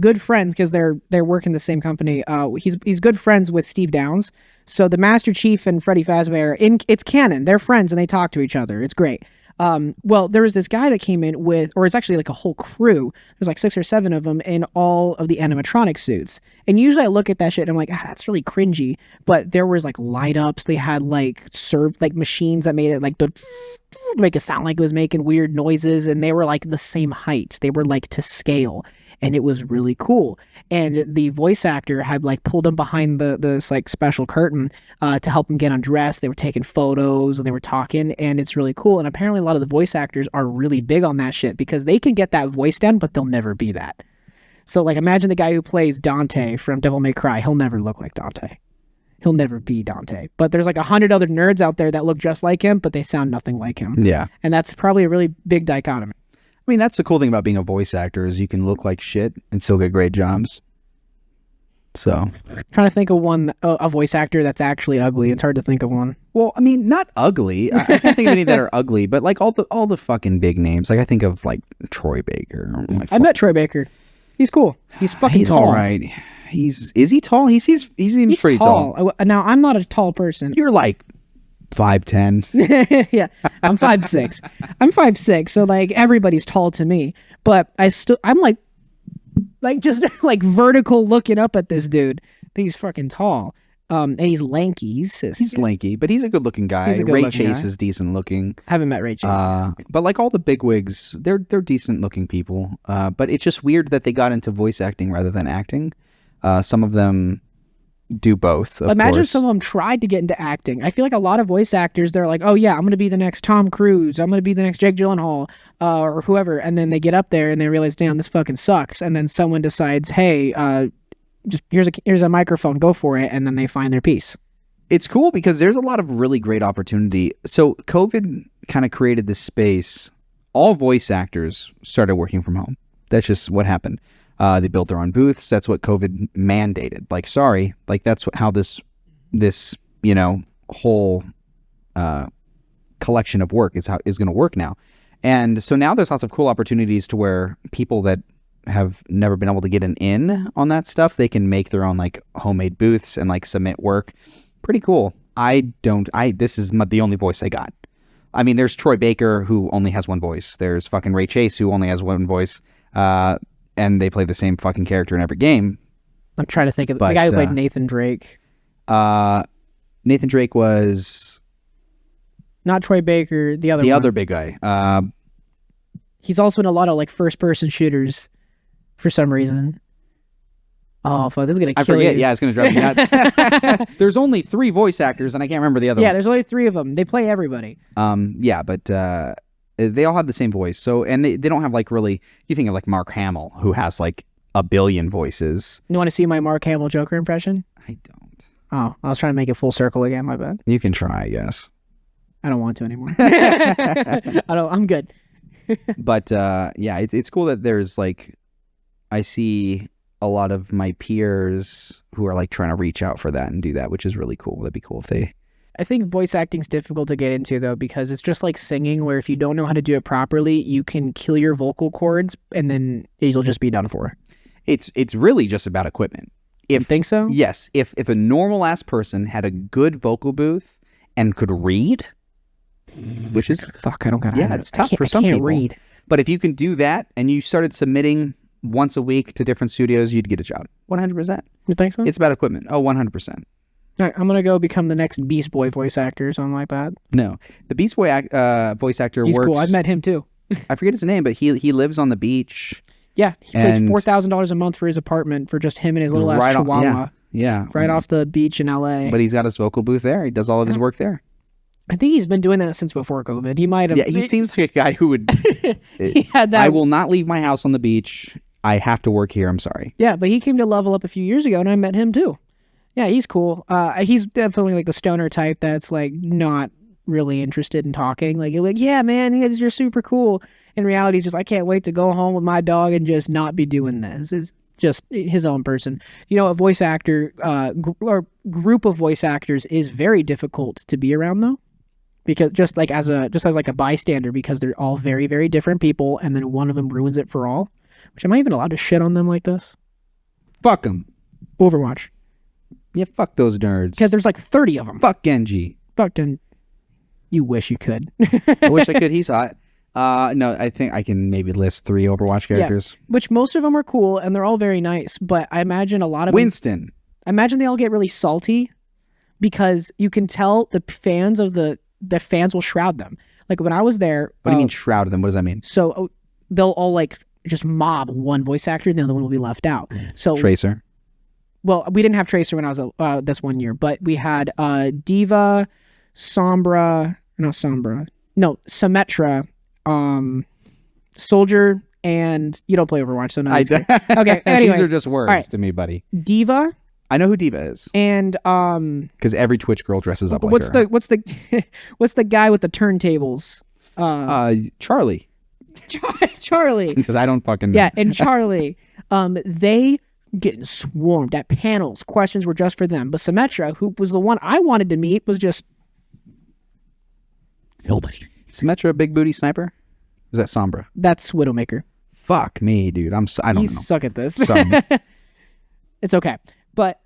good friends because they're working the same company. He's good friends with Steve Downs. So the Master Chief and Freddy Fazbear, it's canon. They're friends and they talk to each other. It's great. Well, there was this guy that came in with, or it's actually like a whole crew. There's like 6 or 7 of them in all of the animatronic suits. And usually I look at that shit and I'm like, that's really cringy. But there was like light ups. They had like machines that made it like make it sound like it was making weird noises, and they were like the same height. They were like to scale, and it was really cool. And the voice actor had like pulled him behind this like special curtain to help him get undressed. They were taking photos and they were talking, and it's really cool. And apparently a lot of the voice actors are really big on that shit because they can get that voice down, but they'll never be that. So like imagine the guy who plays Dante from Devil May Cry. He'll never look like Dante. He'll never be Dante. But there's like 100 other nerds out there that look just like him, but they sound nothing like him. Yeah. And that's probably a really big dichotomy. I mean, that's the cool thing about being a voice actor is you can look like shit and still get great jobs. So, Trying to think of one, a voice actor that's actually ugly. It's hard to think of one. well, I mean, not ugly. I can't think of any that are ugly, but like all the fucking big names. Like I think of like Troy Baker. I met Troy Baker. He's cool. He's fucking He's tall. all right. Is he tall? He seems He's pretty tall. Now, I'm not a tall person. You're like 5'10". Yeah, I'm 5'6". I'm 5'6", so like everybody's tall to me. But I'm like just like vertical looking up at this dude. He's fucking tall. And he's lanky. He's lanky, but he's a good-looking guy. He's a Ray good-looking Chase guy. is decent-looking. Haven't met Ray Chase. But like all the bigwigs, they're decent-looking people. But it's just weird that they got into voice acting rather than acting. Some of them do both. Imagine course. some of them tried to get into acting. I feel like a lot of voice actors, they're like, oh yeah, I'm going to be the next Tom Cruise. I'm going to be the next Jake Gyllenhaal or whoever. And then they get up there and they realize, damn, this fucking sucks. And then someone decides, hey, just here's a microphone, go for it. And then they find their piece. It's cool because there's a lot of really great opportunity. So COVID kind of created this space. All voice actors started working from home. That's just what happened. They built their own booths. That's what COVID mandated. Like, sorry, like that's how this whole collection of work is going to work now. And so now there's lots of cool opportunities to where people that have never been able to get an in on that stuff, they can make their own like homemade booths and like submit work. Pretty cool. This is the only voice I got. I mean, there's Troy Baker, who only has one voice. There's fucking Ray Chase, who only has one voice. And they play the same fucking character in every game. I'm trying to think of the guy who played Nathan Drake. Nathan Drake was not Troy Baker, the other big guy. He's also in a lot of like first-person shooters for some reason. Oh, fuck, this is gonna kill I forget. you. Yeah, it's gonna drive me nuts. There's only 3 voice actors, and I can't remember the other one. Yeah, there's only 3 of them. They play everybody. Yeah, but they all have the same voice. So, and they don't have like really. You think of like Mark Hamill, who has like a billion voices. You want to see my Mark Hamill Joker impression? I don't. Oh, I was trying to make it full circle again. My bad. You can try, I guess. I don't want to anymore. I'm good. But yeah, it's cool that there's like, I see a lot of my peers who are like trying to reach out for that and do that, which is really cool. That'd be cool if they. I think voice acting's difficult to get into though, because it's just like singing, where if you don't know how to do it properly, you can kill your vocal cords and then you'll just be done for. It's really just about equipment. You think so? Yes. If a normal ass person had a good vocal booth and could read, which is fuck, I don't got. Yeah, it's tough for some people. I can't read. But if you can do that and you started submitting once a week to different studios, you'd get a job. 100%. You think so? It's about equipment. Oh, 100%. All right, I'm gonna go become the next Beast Boy voice actor or something like that. No, the Beast Boy voice actor He's works. Cool. I've met him too. I forget his name, but he lives on the beach. Yeah, he pays $4,000 a month for his apartment for just him and his little ass chihuahua. Yeah, right off the beach in LA. But he's got his vocal booth there. He does all of his work there. I think he's been doing that since before COVID. He might have. Yeah, he seems like a guy who would. He had that. I will not leave my house on the beach. I have to work here. I'm sorry. Yeah, but he came to Level Up a few years ago, and I met him too. Yeah, he's cool. He's definitely like the stoner type that's like not really interested in talking. Like, you're like, yeah, man, you're super cool. In reality, he's just, I can't wait to go home with my dog and just not be doing this. It's just his own person. You know, a voice actor or group of voice actors is very difficult to be around, though, because just as like a bystander, because they're all very, very different people, and then one of them ruins it for all. Which, am I even allowed to shit on them like this? Fuck them. Overwatch. Yeah, fuck those nerds. Because there's like 30 of them. Fuck Genji. Fuck Genji. You wish you could. I wish I could. He's hot. No, I think I can maybe list 3 Overwatch characters. Yeah, which most of them are cool and they're all very nice, but I imagine a lot of Winston. I imagine they all get really salty because you can tell the fans of the fans will shroud them. Like when I was there. What do you mean shroud them? What does that mean? So they'll all like just mob one voice actor and the other one will be left out. So Tracer. Well, we didn't have Tracer when I was this one year, but we had Diva, Symmetra, Soldier, and you don't play Overwatch, so no. Okay, anyways. These are just words to me, buddy. Diva. I know who Diva is. And because every Twitch girl dresses up like her. What's the guy with the turntables? Charlie. Charlie. Because I don't fucking know. Yeah, and Charlie. They getting swarmed at panels. Questions were just for them. But Symmetra, who was the one I wanted to meet, was just nobody. Symmetra, big booty sniper? Is that Sombra? That's Widowmaker. Fuck me, dude. I don't know. You suck at this. It's okay.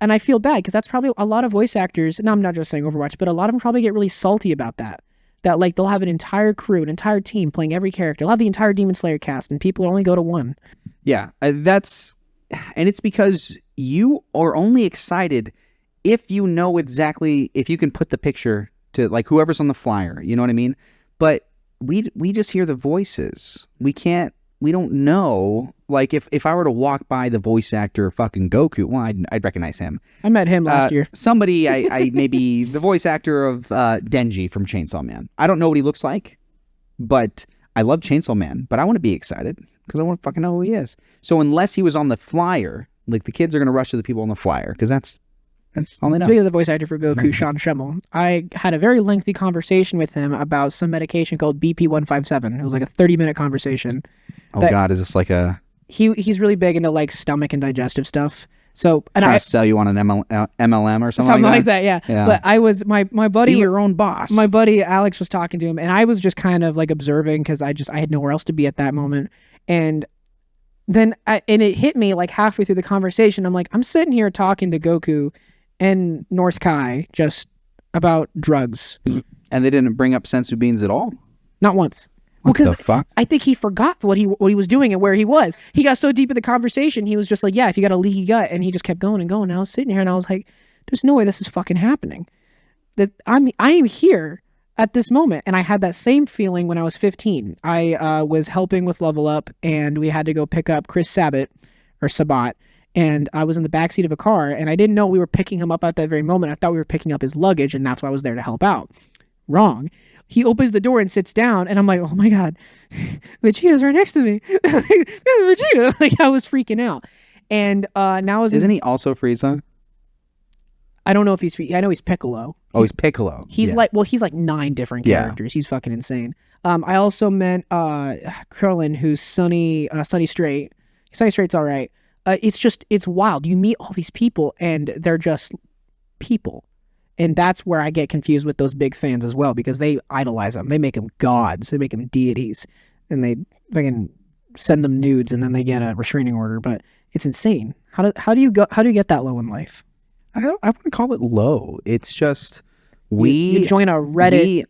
And I feel bad because that's probably a lot of voice actors. No, I'm not just saying Overwatch, but a lot of them probably get really salty about that. That like they'll have an entire crew, an entire team playing every character. They'll have the entire Demon Slayer cast, and people only go to one. Yeah, and it's because you are only excited if you know exactly, if you can put the picture to like whoever's on the flyer. You know what I mean? But we just hear the voices. We don't know. Like if I were to walk by the voice actor fucking Goku, well, I'd recognize him. I met him last year. Somebody, I maybe the voice actor of Denji from Chainsaw Man. I don't know what he looks like, but I love Chainsaw Man. But I want to be excited because I want to fucking know who he is. So unless he was on the flyer, like the kids are gonna rush to the people on the flyer because that's all they know. Speaking of the voice actor for Goku, Sean Schemmel, I had a very lengthy conversation with him about some medication called BP-157. It was like a 30-minute conversation. Oh God, is this like a... He's really big into like stomach and digestive stuff. So and trying to sell you on an MLM or something like that. Yeah. But I was my buddy, be your own boss. My buddy Alex was talking to him, and I was just kind of like observing because I had nowhere else to be at that moment. And then it hit me like halfway through the conversation. I'm like, I'm sitting here talking to Goku and North Kai just about drugs. And they didn't bring up sensu beans at all? Not once. What the fuck? I think he forgot what he was doing and where he was. He got so deep in the conversation, he was just like, yeah, if you got a leaky gut, and he just kept going and going. And I was sitting here and I was like, there's no way this is fucking happening. That I am here at this moment. And I had that same feeling when I was 15. I was helping with Level Up, and we had to go pick up Chris Sabat, and I was in the backseat of a car, and I didn't know we were picking him up at that very moment. I thought we were picking up his luggage, and that's why I was there to help out. Wrong. He opens the door and sits down, and I'm like, oh my God, Vegeta's right next to me. Vegeta. Like, I was freaking out. And now Isn't he also Frieza? I don't know if he's I know he's Piccolo. Oh, he's Piccolo. He's like 9 different characters. He's fucking insane. I also met Krillin, who's Sunny Straight. Sunny Straight's all right. It's wild. You meet all these people, and they're just people. And that's where I get confused with those big fans as well, because they idolize them. They make them gods. They make them deities. And they fucking send them nudes, and then they get a restraining order. But it's insane. How do you get that low in life? I wouldn't call it low. It's just you join a Reddit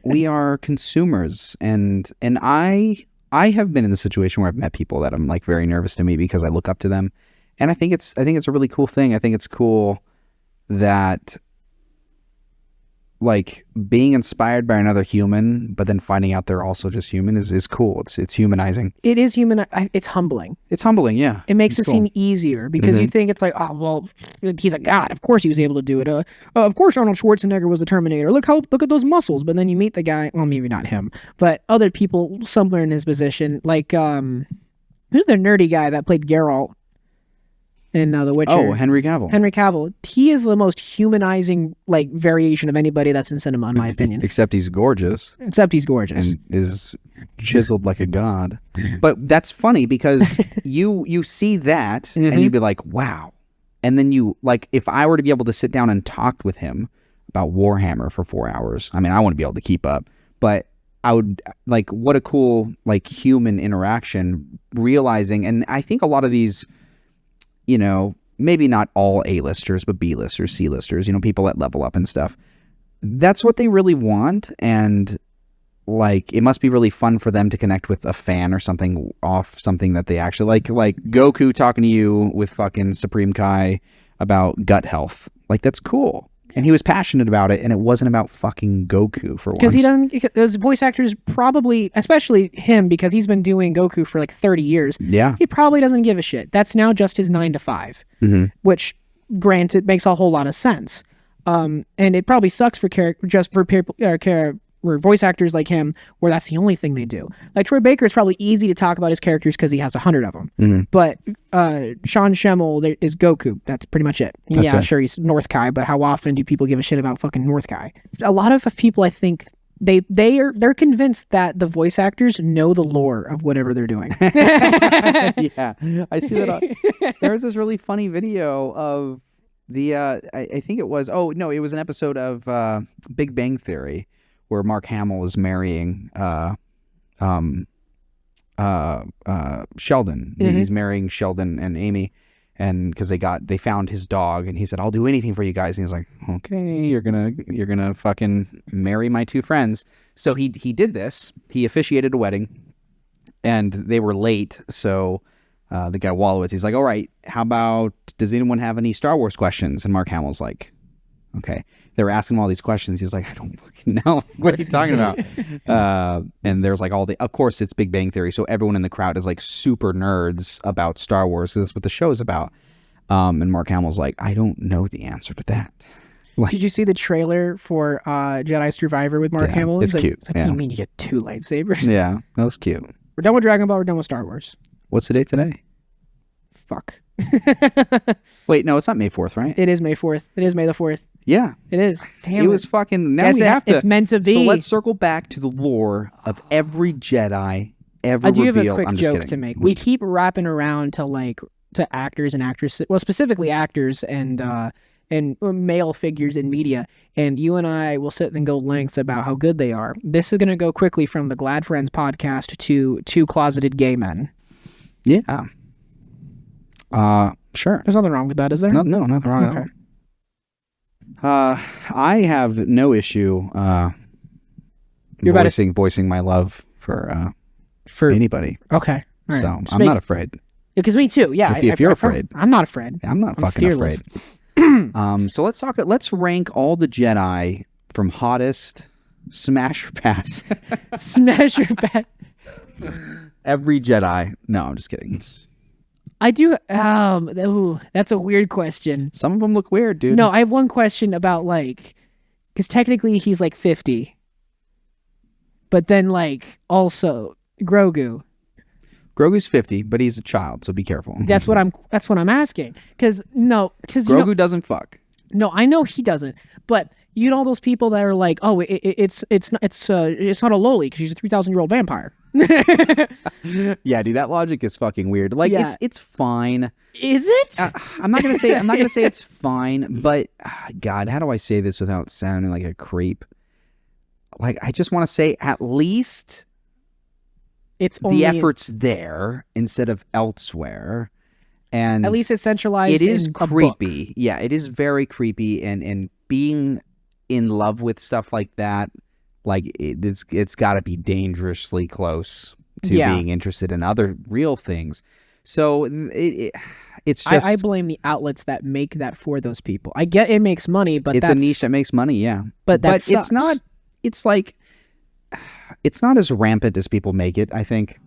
we are consumers, and I have been in the situation where I've met people that I'm like very nervous to meet because I look up to them, and I think it's a really cool thing. I think it's cool that, like, being inspired by another human, but then finding out they're also just human is cool. It's humanizing. It is human. It's humbling. It's humbling, yeah. It makes it seem easier because you think it's like, oh, well, he's a god. Of course he was able to do it. Of course Arnold Schwarzenegger was the Terminator. Look at those muscles. But then you meet the guy. Well, maybe not him, but other people somewhere in his position. Like, who's the nerdy guy that played Geralt in The Witcher? Oh, Henry Cavill. Henry Cavill. He is the most humanizing, like, variation of anybody that's in cinema, in my opinion. Except he's gorgeous. And is chiseled like a god. But that's funny because you see that and you'd be like, wow. And then you, like, if I were to be able to sit down and talk with him about Warhammer for 4 hours, I mean, I wouldn't be able to keep up, but I would, like, what a cool, like, human interaction, realizing, and I think a lot of these, you know, maybe not all A-listers, but B-listers, C-listers, you know, people that Level Up and stuff. That's what they really want. And, like, it must be really fun for them to connect with a fan or something off something that they actually like Goku talking to you with fucking Supreme Kai about gut health. Like, that's cool. And he was passionate about it, and it wasn't about fucking Goku for once. Because those voice actors probably, especially him, because he's been doing Goku for like 30 years. Yeah. He probably doesn't give a shit. That's now just his 9 to 5, which, granted, makes a whole lot of sense. And it probably sucks for voice actors like him, where that's the only thing they do. Like Troy Baker, it's probably easy to talk about his characters because he has 100 of them. But Sean Schemmel is Goku. That's pretty much it. That's it. Sure, he's North Kai, but how often do people give a shit about fucking North Kai? A lot of people, I think, they're convinced that the voice actors know the lore of whatever they're doing. Yeah, I see that. There was this really funny video of the I think it was it was an episode of Big Bang Theory, where Mark Hamill is marrying Sheldon. He's marrying Sheldon and Amy, and because they found his dog, and he said, "I'll do anything for you guys." And he's like, "Okay, you're gonna fucking marry my 2 friends." So he did this. He officiated a wedding, and they were late. So the guy Wallowitz, he's like, "All right, how about, does anyone have any Star Wars questions?" And Mark Hamill's like, okay. They were asking him all these questions. He's like, I don't fucking know. What are you talking about? And there's like of course it's Big Bang Theory. So everyone in the crowd is like super nerds about Star Wars. This is what the show is about. And Mark Hamill's like, I don't know the answer to that. Like, did you see the trailer for Jedi Survivor with Mark Hamill? It's cute. What do you mean you get 2 lightsabers? Yeah, that was cute. We're done with Dragon Ball. We're done with Star Wars. What's the date today? Fuck. Wait, no, it's not May 4th, right? It is May 4th. It is May the 4th. Yeah. It is. Damn it was fucking... Now we have to... It's meant to be. So let's circle back to the lore of every Jedi ever revealed. I do have a quick joke kidding. to make. We keep wrapping around to actors and actresses. Well, specifically actors and male figures in media. And you and I will sit and go lengths about how good they are. This is going to go quickly from the Glad Friends podcast to 2 closeted gay men. Yeah. Sure. There's nothing wrong with that, is there? No, nothing wrong. Okay. I have no issue You're about to voicing my love for for anybody. okay. All right. So Just I'm make- not afraid. Because me too. Yeah. If you're afraid. I'm not afraid. I'm not fucking fearless. afraid. So let's rank all the Jedi from hottest, smash or pass. Smash your bat. Every Jedi. No, I'm just kidding. I do. Ooh, that's a weird question. Some of them look weird, dude. No, I have one question about like, because technically he's like 50, but then like also Grogu. Grogu's 50, but he's a child, so be careful. That's what I'm asking. Because Grogu doesn't fuck. No, I know he doesn't. But you know those people that are like, oh, it's not a loli because she's a 3,000-year-old vampire. Yeah, dude, that logic is fucking weird. Like, Yeah. it's fine. Is it? I'm not gonna say it's fine, but God, how do I say this without sounding like a creep? Like, I just want to say at least It's only the effort's there instead of elsewhere, and at least it's centralized. it is in a book. creepy. Yeah, it is very creepy, and being in love with stuff like that, like it's got to be dangerously close to Yeah. being interested in other real things. So it's just I blame the outlets that make that for those people. I get it makes money, but it's a niche that makes money. Yeah, But that it's sucks. not. It's like it's not as rampant as people make it. I think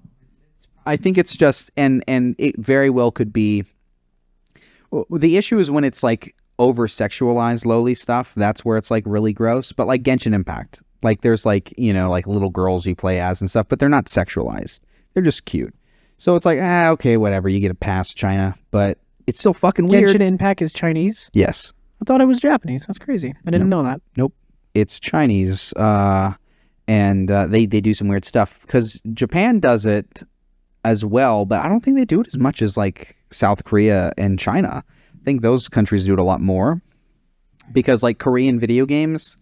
it's just and it very well could be. The issue is when it's like over sexualized lowly stuff. That's where it's like really gross. But like Genshin Impact, like there's like like little girls you play as and stuff, but they're not sexualized. They're just cute. So it's like okay, whatever. You get a pass, China, but it's still fucking weird. Genshin Impact is Chinese. Yes. I thought it was Japanese. That's crazy. I didn't know that. Nope. It's Chinese. And they do some weird stuff because Japan does it as well, but I don't think they do it as much as like South Korea and China. I think those countries do it a lot more because like Korean video games,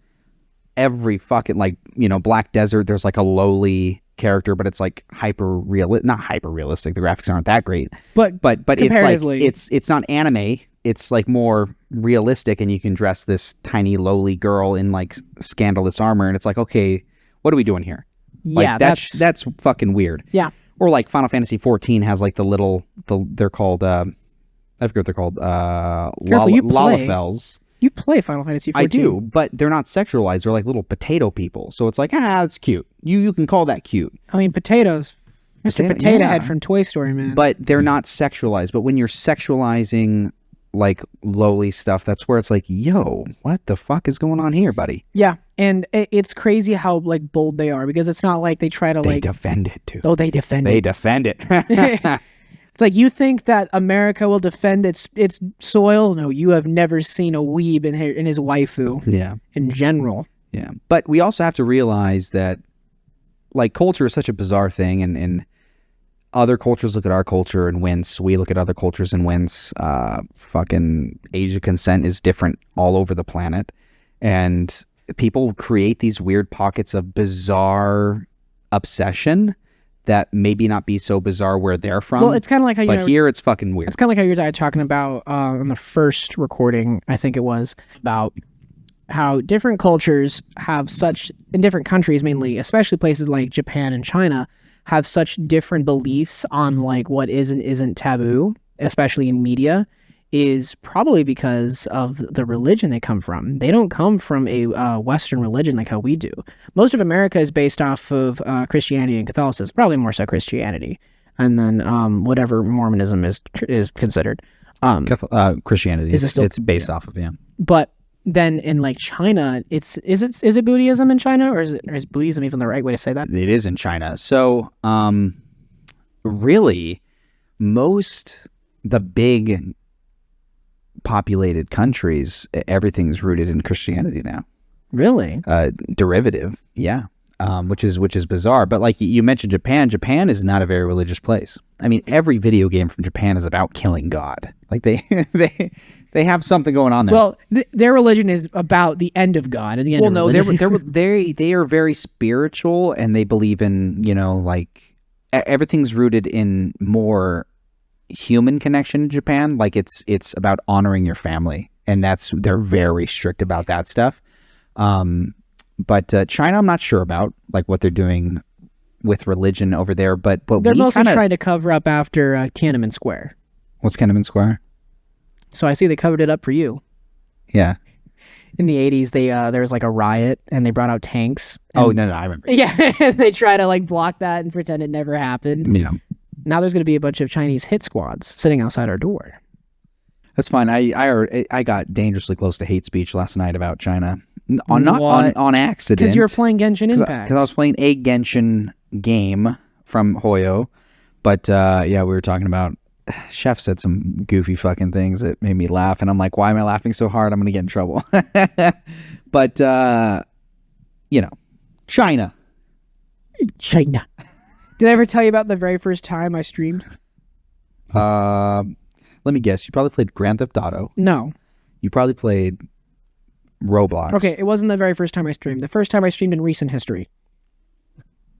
every fucking like Black Desert, there's like a lowly character, but it's like not hyper realistic. The graphics aren't that great, but it's like comparatively- it's not anime. It's like more realistic, and you can dress this tiny lowly girl in like scandalous armor, and it's like okay. What are we doing here? Like, Yeah, that's fucking weird. Yeah. Or like Final Fantasy 14 has like they're called I forget what they're called. Careful, you play. Lalafels. You play Final Fantasy 14. I do, but they're not sexualized. They're like little potato people. So it's like that's cute. You can call that cute. I mean, potatoes. Mr. Potato yeah. Head from Toy Story, man. But they're not sexualized. But when you're sexualizing like lowly stuff, that's where it's like, yo, what the fuck is going on here, buddy? Yeah, and it's crazy how like bold they are because it's not like they try to They like defend it too. oh they defend They it. defend it. It's like you think that America will defend its soil? No, you have never seen a weeb in his waifu Yeah. in general. Yeah. But we also have to realize that like culture is such a bizarre thing, and other cultures look at our culture and wince. We look at other cultures and wince. Fucking age of consent is different all over the planet. And people create these weird pockets of bizarre obsession that maybe not be so bizarre where they're from. Well, it's kind of like how but here it's fucking weird. it's kind of like how you were talking about on the first recording, I think it was, about how different cultures have such, in different countries mainly, especially places like Japan and China, have such different beliefs on like what is and isn't taboo, especially in media, is probably because of the religion they come from. They don't come from a Western religion like how we do. Most of America is based off of Christianity and Catholicism, probably more so Christianity, and then whatever Mormonism is considered. Christianity. Is it still- it's based off of But then in like China, is it Buddhism in China, or is Buddhism even the right way to say that? It is in China. So, really, the big populated countries, everything's rooted in Christianity now. Really? Derivative, yeah. Which is bizarre. But like you mentioned Japan is not a very religious place. I mean, every video game from Japan is about killing God. Like they have something going on there. Well, their religion is about the end of God and the end Well, of no, religion. they are very spiritual, and they believe in, like everything's rooted in more human connection in Japan. Like it's about honoring your family and they're very strict about that stuff. But China, I'm not sure about like what they're doing with religion over there. But they're mostly trying to cover up after Tiananmen Square. What's Tiananmen Square? So I see they covered it up for you. Yeah. In the 80s, there was like a riot and they brought out tanks. Oh, no, I remember. Yeah, they try to like block that and pretend it never happened. Yeah. Now there's going to be a bunch of Chinese hit squads sitting outside our door. That's fine. I got dangerously close to hate speech last night about China. On accident. Because you were playing Genshin Impact. Because I was playing a Genshin game from Hoyo. But yeah, we were talking about... Chef said some goofy fucking things that made me laugh, and I'm like, why am I laughing so hard? I'm gonna get in trouble. But China. Did I ever tell you about the very first time I streamed? Let me guess. You probably played Grand Theft Auto. No. You probably played Roblox. Okay, it wasn't the very first time I streamed. The first time I streamed in recent history.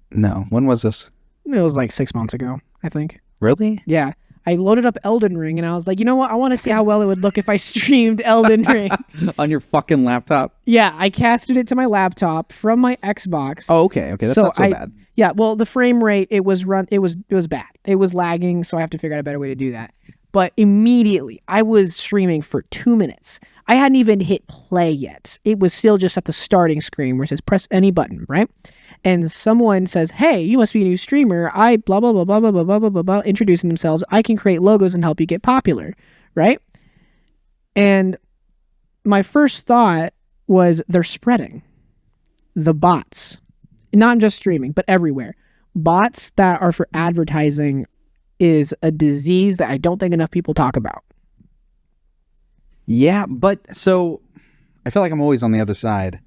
No. When was this? It was like 6 months ago, I think. Really? Yeah. I loaded up Elden Ring and I was like, you know what? I want to see how well it would look if I streamed Elden Ring. On your fucking laptop? Yeah, I casted it to my laptop from my Xbox. Oh, okay. That's not so bad. Yeah, well, the frame rate, it was bad. It was lagging, so I have to figure out a better way to do that. But immediately, I was streaming for 2 minutes. I hadn't even hit play yet. It was still just at the starting screen where it says press any button, right? And someone says, hey, you must be a new streamer. I blah, blah, blah, blah, blah, blah, blah, blah, blah, blah, introducing themselves. I can create logos and help you get popular, right? And my first thought was they're spreading the bots, not just streaming, but everywhere. Bots that are for advertising is a disease that I don't think enough people talk about. Yeah, but so I feel like I'm always on the other side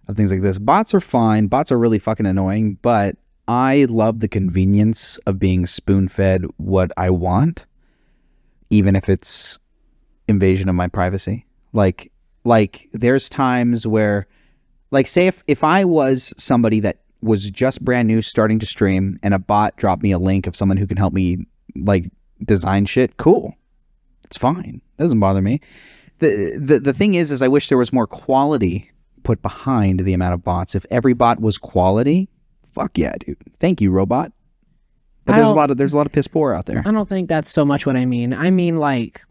of things like this. Bots are fine. Bots are really fucking annoying, but I love the convenience of being spoon-fed what I want, even if it's invasion of my privacy. Like there's times where, like, say if I was somebody that was just brand new starting to stream and a bot dropped me a link of someone who can help me like design shit, cool. It's fine. It doesn't bother me. The thing is I wish there was more quality put behind the amount of bots. If every bot was quality, fuck yeah, dude. Thank you, robot. But there's a lot of piss poor out there. I don't think that's so much what I mean. I mean, like,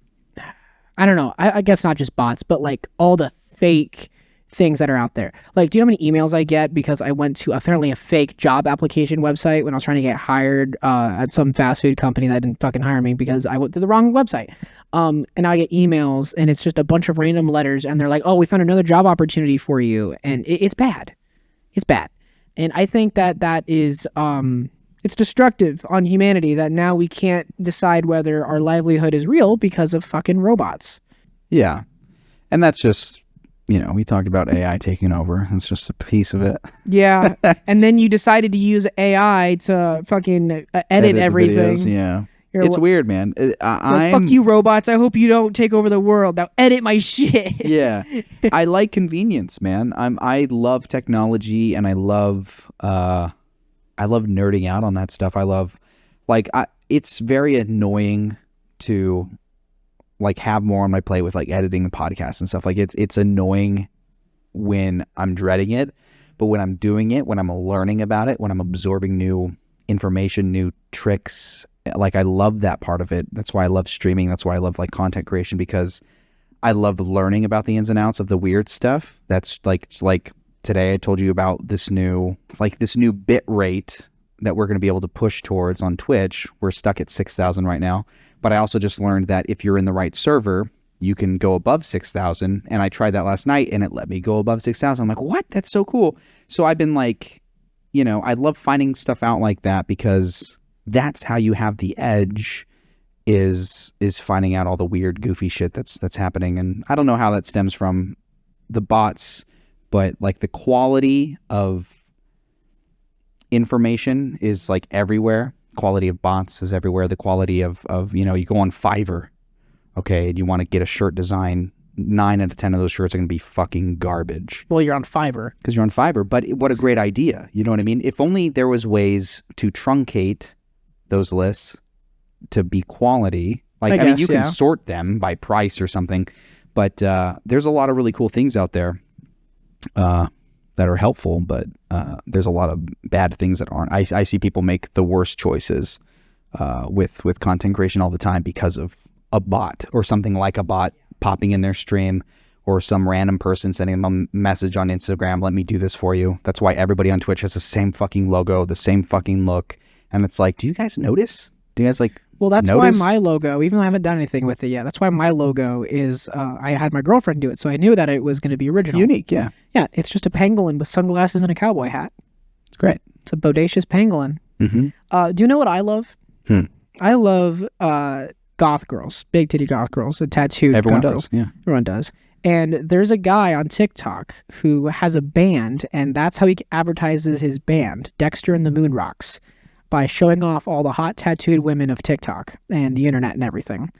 I don't know. I guess not just bots, but like all the fake things that are out there. Like, do you know how many emails I get because I went to apparently a fake job application website when I was trying to get hired at some fast food company that didn't fucking hire me because I went to the wrong website. And now I get emails and it's just a bunch of random letters and they're like, oh, we found another job opportunity for you. And it's bad. It's bad. And I think that is, it's destructive on humanity that now we can't decide whether our livelihood is real because of fucking robots. Yeah. And that's just, we talked about AI taking over. It's just a piece of it. Yeah. And then you decided to use AI to fucking edit everything. Videos, yeah. It's weird, man. Fuck you, robots. I hope you don't take over the world. Now edit my shit. Yeah. I like convenience, man. I love technology and I love nerding out on that stuff. I love, it's very annoying to like have more on my plate with like editing the podcast and stuff. Like it's annoying when I'm dreading it, but when I'm doing it, when I'm learning about it, when I'm absorbing new information, new tricks, like I love that part of it. That's why I love streaming. That's why I love like content creation, because I love learning about the ins and outs of the weird stuff. That's like today I told you about this new bit rate that we're going to be able to push towards on Twitch. We're stuck at 6,000 right now. But I also just learned that if you're in the right server, you can go above 6,000. And I tried that last night and it let me go above 6,000. I'm like, what? That's so cool. So I've been like, I love finding stuff out like that because that's how you have the edge is finding out all the weird, goofy shit that's happening. And I don't know how that stems from the bots, but like the quality of information is like everywhere. Quality of bots is everywhere. The quality of you go on Fiverr, okay, and you want to get a shirt design, 9 out of 10 of those shirts are going to be fucking garbage. Well, you're on Fiverr. Because you're on Fiverr, but what a great idea. You know what I mean? If only there was ways to truncate those lists to be quality. Like, I mean, you can sort them by price or something, But there's a lot of really cool things out there that are helpful, but there's a lot of bad things that aren't. I see people make the worst choices with content creation all the time because of a bot or something like a bot popping in their stream, or some random person sending them a message on Instagram, let me do this for you. That's why everybody on Twitch has the same fucking logo, the same fucking look. And it's like, do you guys notice? Do you guys like Well, that's notice? why my logo, even though I haven't done anything with it yet, that's why my logo is, I had my girlfriend do it, so I knew that it was going to be original. Unique, yeah. Yeah, it's just a pangolin with sunglasses and a cowboy hat. It's great. It's a bodacious pangolin. Mm-hmm. Do you know what I love? I love goth girls, big titty goth girls, tattooed Everyone goth does, girls. yeah. Everyone does. And there's a guy on TikTok who has a band, and that's how he advertises his band, Dexter and the Moon Rocks, by showing off all the hot tattooed women of TikTok and the internet and everything.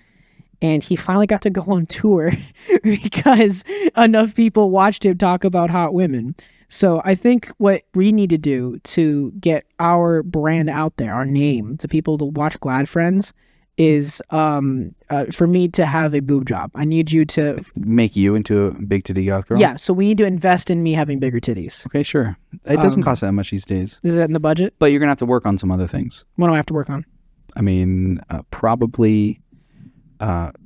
And he finally got to go on tour because enough people watched him talk about hot women. So I think what we need to do to get our brand out there, our name, to people to watch Glad Friends, is for me to have a boob job. I need you to make you into a big titty goth girl. Yeah, so we need to invest in me having bigger titties. Okay, sure. It doesn't cost that much these days. Is that in the budget? But you're gonna have to work on some other things. What do I have to work on? I mean, probably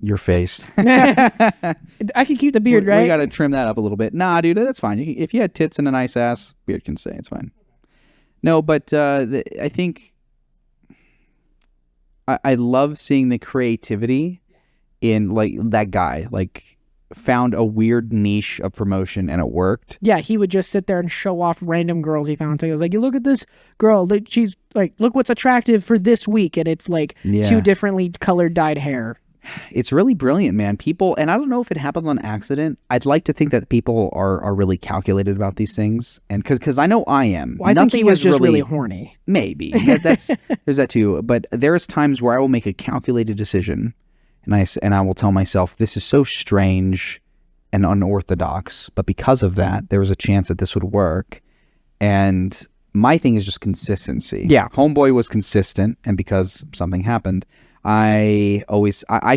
your face. I can keep the beard, right? We got to trim that up a little bit. Nah, dude, that's fine. If you had tits and a nice ass, beard can stay. It's fine. No, but I think I love seeing the creativity in like that guy. Like found a weird niche of promotion and it worked. Yeah, he would just sit there and show off random girls he found. So he was like, you look at this girl. She's like, look what's attractive for this week. And it's like two differently colored dyed hair. It's really brilliant, man. People, and I don't know if it happens on accident. I'd like to think that people are really calculated about these things, and because I know I am. Well, I think he was just really horny. Maybe that's there's that too. But there's times where I will make a calculated decision, and I will tell myself this is so strange and unorthodox, but because of that, there was a chance that this would work. And my thing is just consistency. Yeah, Homeboy was consistent, and because something happened. I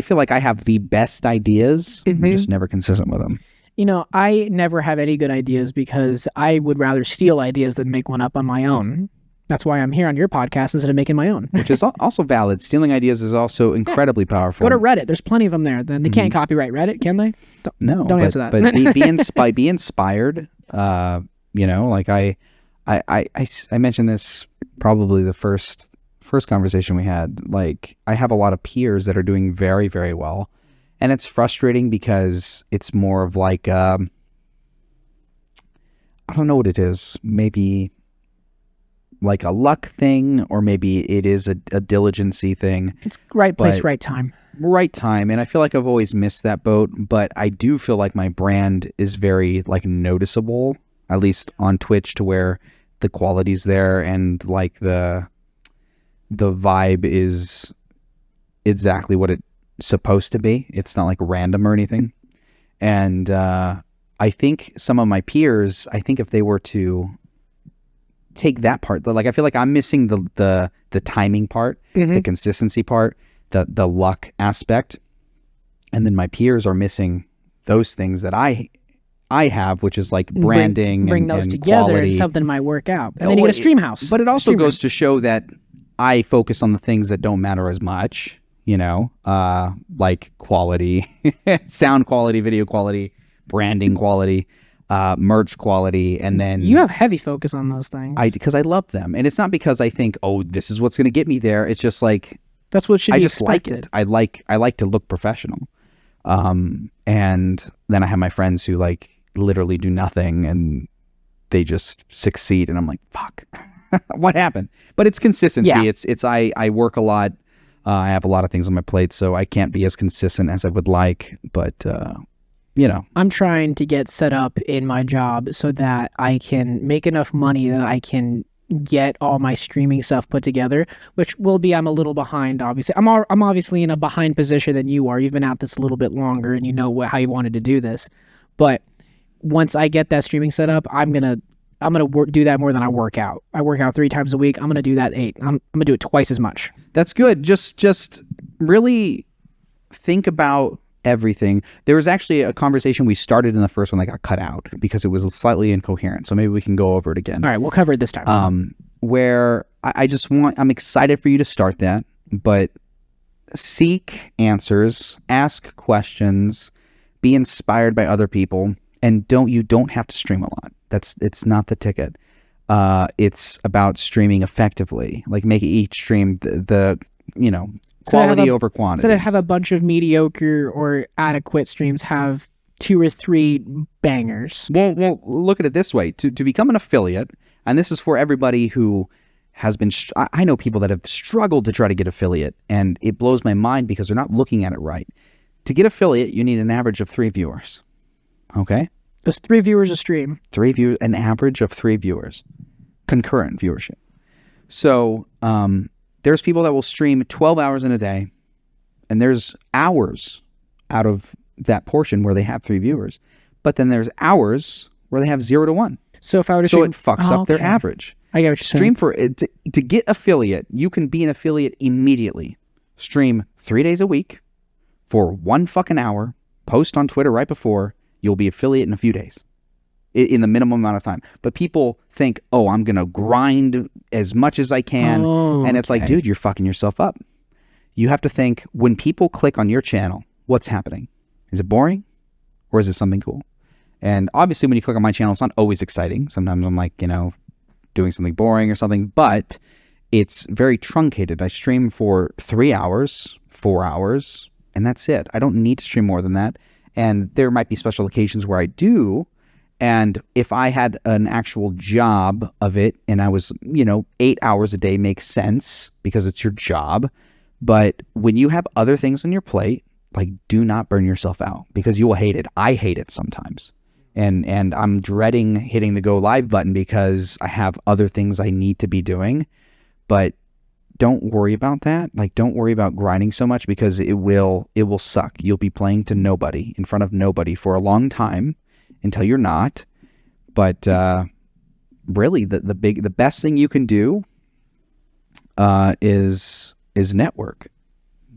feel like I have the best ideas, I'm just never consistent with them. You know, I never have any good ideas because I would rather steal ideas than make one up on my own. That's why I'm here on your podcast instead of making my own. Which is also valid. Stealing ideas is also incredibly powerful. Go to Reddit. There's plenty of them there. Then they can't copyright Reddit, can they? Don't answer that. But be inspired. You know, like I mentioned this probably the first conversation we had. Like I have a lot of peers that are doing very, very well, and it's frustrating because it's more of like I don't know what it is, maybe like a luck thing, or maybe it is a diligency thing. It's right place, right time. And I feel like I've always missed that boat, but I do feel like my brand is very like noticeable, at least on Twitch, to where the quality's there and like the vibe is exactly what it's supposed to be. It's not like random or anything. And I think some of my peers, if they were to take that part, like I feel like I'm missing the timing part, the consistency part, the luck aspect. And then my peers are missing those things that I have, which is like branding bring those and together quality. and something might work out. And then you get a stream house. But it also goes to show that I focus on the things that don't matter as much, you know, like quality, sound quality, video quality, branding quality, merch quality, and then you have heavy focus on those things. Because I love them, and it's not because I think, oh, this is what's going to get me there. It's just like that's what should be like expected. it. I like to look professional, and then I have my friends who like literally do nothing and they just succeed, and I'm like, fuck. What happened? But it's consistency. Yeah. It's I work a lot. I have a lot of things on my plate, so I can't be as consistent as I would like. But you know, I'm trying to get set up in my job so that I can make enough money that I can get all my streaming stuff put together. Which will be I'm a little behind. Obviously, I'm obviously in a behind position than you are. You've been at this a little bit longer, and you know how you wanted to do this. But once I get that streaming set up, I'm gonna do that more than I work out. I work out 3 times a week. I'm gonna do that 8. I'm gonna do it twice as much. That's good. Just really think about everything. There was actually a conversation we started in the first one that got cut out because it was slightly incoherent. So maybe we can go over it again. All right, we'll cover it this time. Where I'm excited for you to start that, but seek answers, ask questions, be inspired by other people, and you don't have to stream a lot. It's not the ticket. It's about streaming effectively, like making each stream the quality over quantity. So to have a bunch of mediocre or adequate streams have 2 or 3 bangers. Well, look at it this way. To become an affiliate, and this is for everybody who has been... I know people that have struggled to try to get affiliate, and it blows my mind because they're not looking at it right. To get affiliate, you need an average of 3 viewers. Okay? There's 3 viewers a stream. An average of 3 viewers. Concurrent viewership. So, there's people that will stream 12 hours in a day, and there's hours out of that portion where they have 3 viewers. But then there's hours where they have 0 to 1. So if I were to stream... it fucks up their average. I get what you're saying. To get affiliate, you can be an affiliate immediately. Stream 3 days a week for 1 fucking hour, post on Twitter right before, you'll be affiliate in a few days. In the minimum amount of time. But people think, oh, I'm going to grind as much as I can. And it's like, dude, you're fucking yourself up. You have to think, when people click on your channel, what's happening? Is it boring? Or is it something cool? And obviously, when you click on my channel, it's not always exciting. Sometimes I'm like, doing something boring or something. But it's very truncated. I stream for 3 hours, 4 hours, and that's it. I don't need to stream more than that. And there might be special occasions where I do. And if I had an actual job of it and I was, 8 hours a day makes sense because it's your job. But when you have other things on your plate, like, do not burn yourself out because you will hate it. I hate it sometimes. And I'm dreading hitting the go live button because I have other things I need to be doing. But don't worry about that. Like, don't worry about grinding so much because it will suck. You'll be playing to nobody, in front of nobody for a long time. Until you're not. But really, the best thing you can do is network.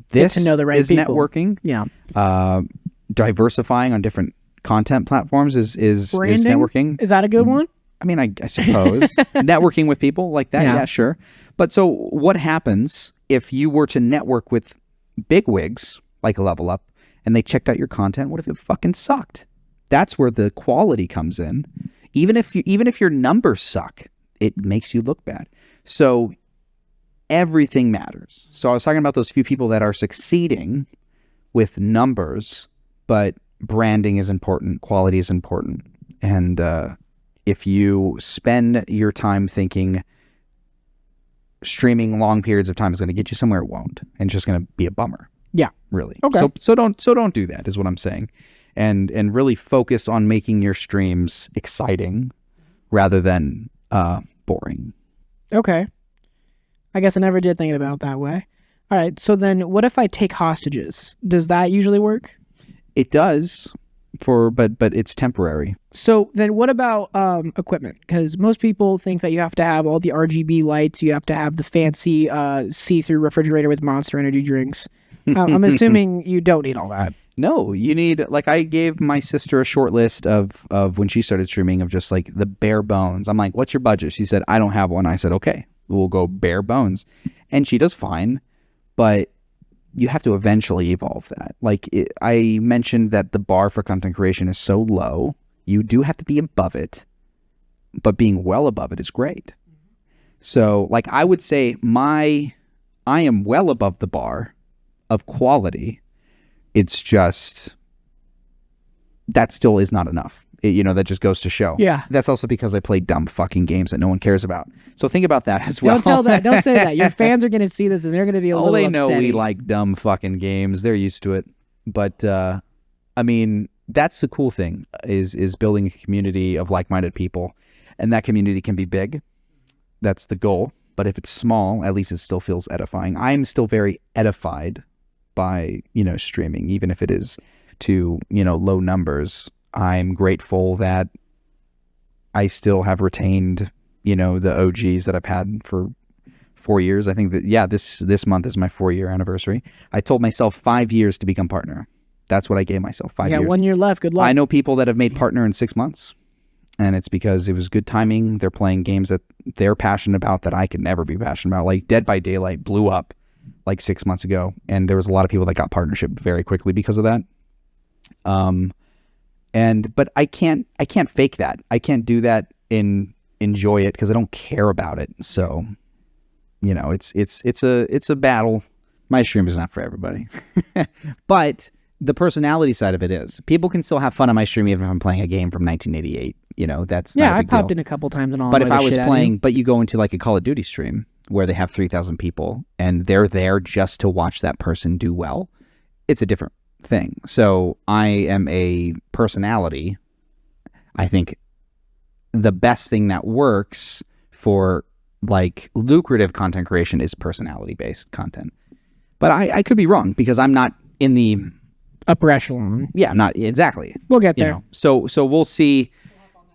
This Get to know the right is people. Networking. Yeah. Diversifying on different content platforms is networking. Is that a good one? I mean, I suppose. Networking with people like that, yeah, sure. But so what happens if you were to network with bigwigs, like Level Up, and they checked out your content? What if it fucking sucked? That's where the quality comes in. Even if your numbers suck, it makes you look bad. So everything matters. So I was talking about those few people that are succeeding with numbers, but branding is important, quality is important. And if you spend your time thinking streaming long periods of time is going to get you somewhere, it won't. And it's just going to be a bummer. Yeah. Really. Okay. So don't do that is what I'm saying. And really focus on making your streams exciting rather than boring. Okay. I guess I never did think about it that way. All right. So then what if I take hostages? Does that usually work? It does, but it's temporary. So then what about equipment? Because most people think that you have to have all the RGB lights. You have to have the fancy see-through refrigerator with Monster Energy drinks. I'm assuming you don't need all that. No, you need, like, I gave my sister a short list of when she started streaming of just like the bare bones. I'm like, what's your budget? She said, I don't have one. I said, okay, we'll go bare bones. And she does fine, but you have to eventually evolve that. Like I mentioned that the bar for content creation is so low. You do have to be above it, but being well above it is great. So like I would say I am well above the bar of quality. It's just, that still is not enough. That just goes to show. Yeah. That's also because I play dumb fucking games that no one cares about. So think about that as well. Don't tell that. Don't say that. Your fans are going to see this and they're going to be a little upsetting. They know we like dumb fucking games. They're used to it. But, I mean, that's the cool thing is building a community of like-minded people. And that community can be big. That's the goal. But if it's small, at least it still feels edifying. I'm still very edified by, streaming, even if it is to, low numbers. I'm grateful that I still have retained, the OGs that I've had for 4 years. I think that, this month is my 4-year anniversary. I told myself 5 years to become partner. That's what I gave myself, 5 You got years. 1 year left. Good luck. I know people that have made partner in 6 months, and it's because it was good timing. They're playing games that they're passionate about that I could never be passionate about. Like Dead by Daylight blew up like 6 months ago, and there was a lot of people that got partnership very quickly because of that. But I can't fake that. I can't do that and enjoy it because I don't care about it. So, you know, it's a battle. My stream is not for everybody, but the personality side of it is. People can still have fun on my stream even if I'm playing a game from 1988. You know, that's not a I big popped deal. in a couple times and all. But if I was playing, but you go into like a Call of Duty stream where they have 3,000 people and they're there just to watch that person do well, it's a different thing. So I am a personality. I think the best thing that works for like lucrative content creation is personality based content. But I could be wrong because I'm not in the upper echelon. Yeah, not exactly. We'll get there. You know? So we'll see.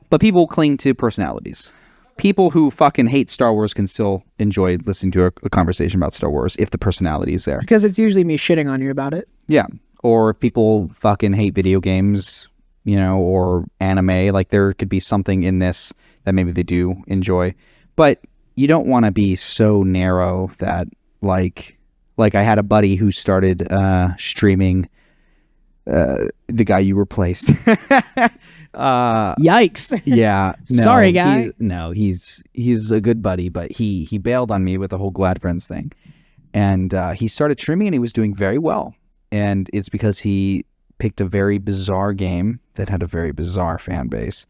But people cling to personalities. People who fucking hate Star Wars can still enjoy listening to a conversation about Star Wars if the personality is there. Because it's usually me shitting on you about it. Yeah. Or if people fucking hate video games, you know, or anime, like there could be something in this that maybe they do enjoy. But you don't want to be so narrow that like I had a buddy who started streaming the guy you replaced. Yikes. Yeah. No, Sorry, guy. He's a good buddy, but he bailed on me with the whole Glad Friends thing. And he started streaming and he was doing very well. And it's because he picked a very bizarre game that had a very bizarre fan base.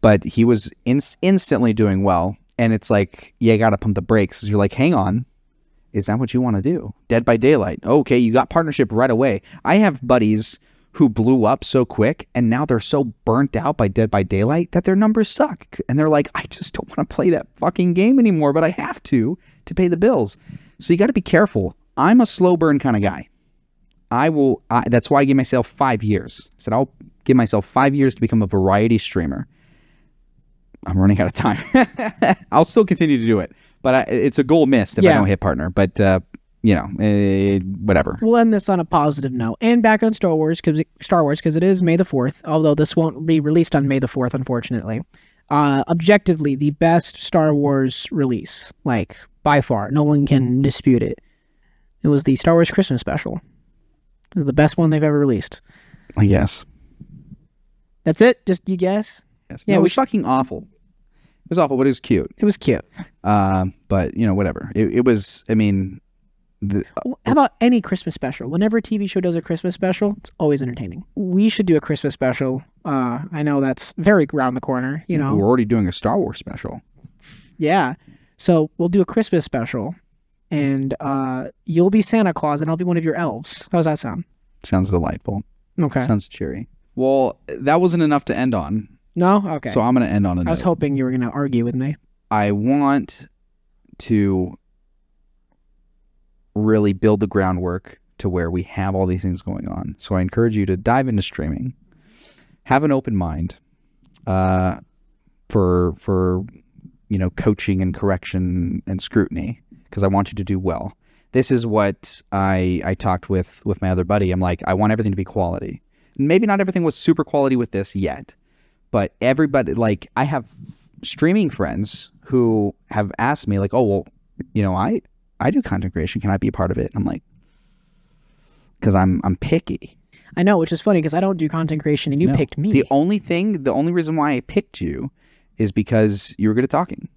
But he was instantly doing well. And it's like, yeah, you got to pump the brakes. You're like, hang on. Is that what you want to do? Dead by Daylight. Okay, you got partnership right away. I have buddies who blew up so quick and now they're so burnt out by Dead by Daylight that their numbers suck. And they're like, I just don't want to play that fucking game anymore, but I have to pay the bills. So you got to be careful. I'm a slow burn kind of guy. That's why I gave myself 5 years. I said, I'll give myself 5 years to become a variety streamer. I'm running out of time. I'll still continue to do it, but it's a goal missed if I don't hit partner. But you know, whatever. We'll end this on a positive note. And back on Star Wars because it is May the 4th, although this won't be released on May the 4th, unfortunately. Objectively, the best Star Wars release, like by far, no one can dispute it. It was the Star Wars Christmas special. It was the best one they've ever released. I guess. That's it? Just you guess? Yes. Yeah, it was fucking awful. It was awful, but it was cute. It was cute. But, you know, whatever. It was, I mean... How about any Christmas special? Whenever a TV show does a Christmas special, it's always entertaining. We should do a Christmas special. I know that's very around the corner, you know. We're already doing a Star Wars special. Yeah. So we'll do a Christmas special, and you'll be Santa Claus, and I'll be one of your elves. How does that sound? Sounds delightful. Okay. Sounds cheery. Well, that wasn't enough to end on. No? Okay. So I'm going to end on a note. I was hoping you were going to argue with me. I want to really build the groundwork to where we have all these things going on. So I encourage you to dive into streaming, have an open mind for you know, coaching and correction and scrutiny, because I want you to do well. This is what I talked with my other buddy. I'm like, I want everything to be quality. Maybe not everything was super quality with this yet, but everybody, like, I have streaming friends who have asked me like, oh, well, you know, I do content creation. Can I be a part of it? And I'm like, because I'm picky. I know, which is funny because I don't do content creation and you picked me. The only reason why I picked you is because you were good at talking.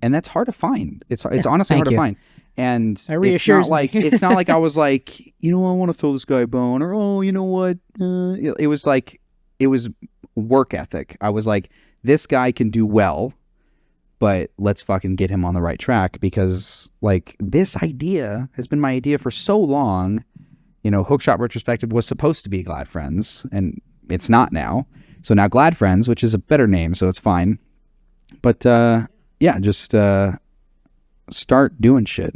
And that's hard to find. It's honestly hard to find. And it's not like I was like, you know, I want to throw this guy a bone, or, oh, you know what? It was like, it was work ethic. I was like, this guy can do well, but let's fucking get him on the right track, because like this idea has been my idea for so long. You know, Hookshot Retrospective was supposed to be Glad Friends, and it's not now. So now Glad Friends, which is a better name, so it's fine. But yeah, just start doing shit.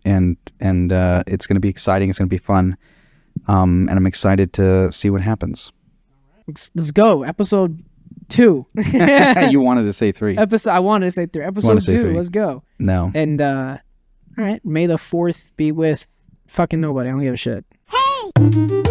And it's going to be exciting. It's going to be fun. And I'm excited to see what happens. Let's go. Episode 2. You wanted to say 3. I wanted to say 3. Episode 2. Let's go. No. And all right. May the 4th be with fucking nobody. I don't give a shit. Hey!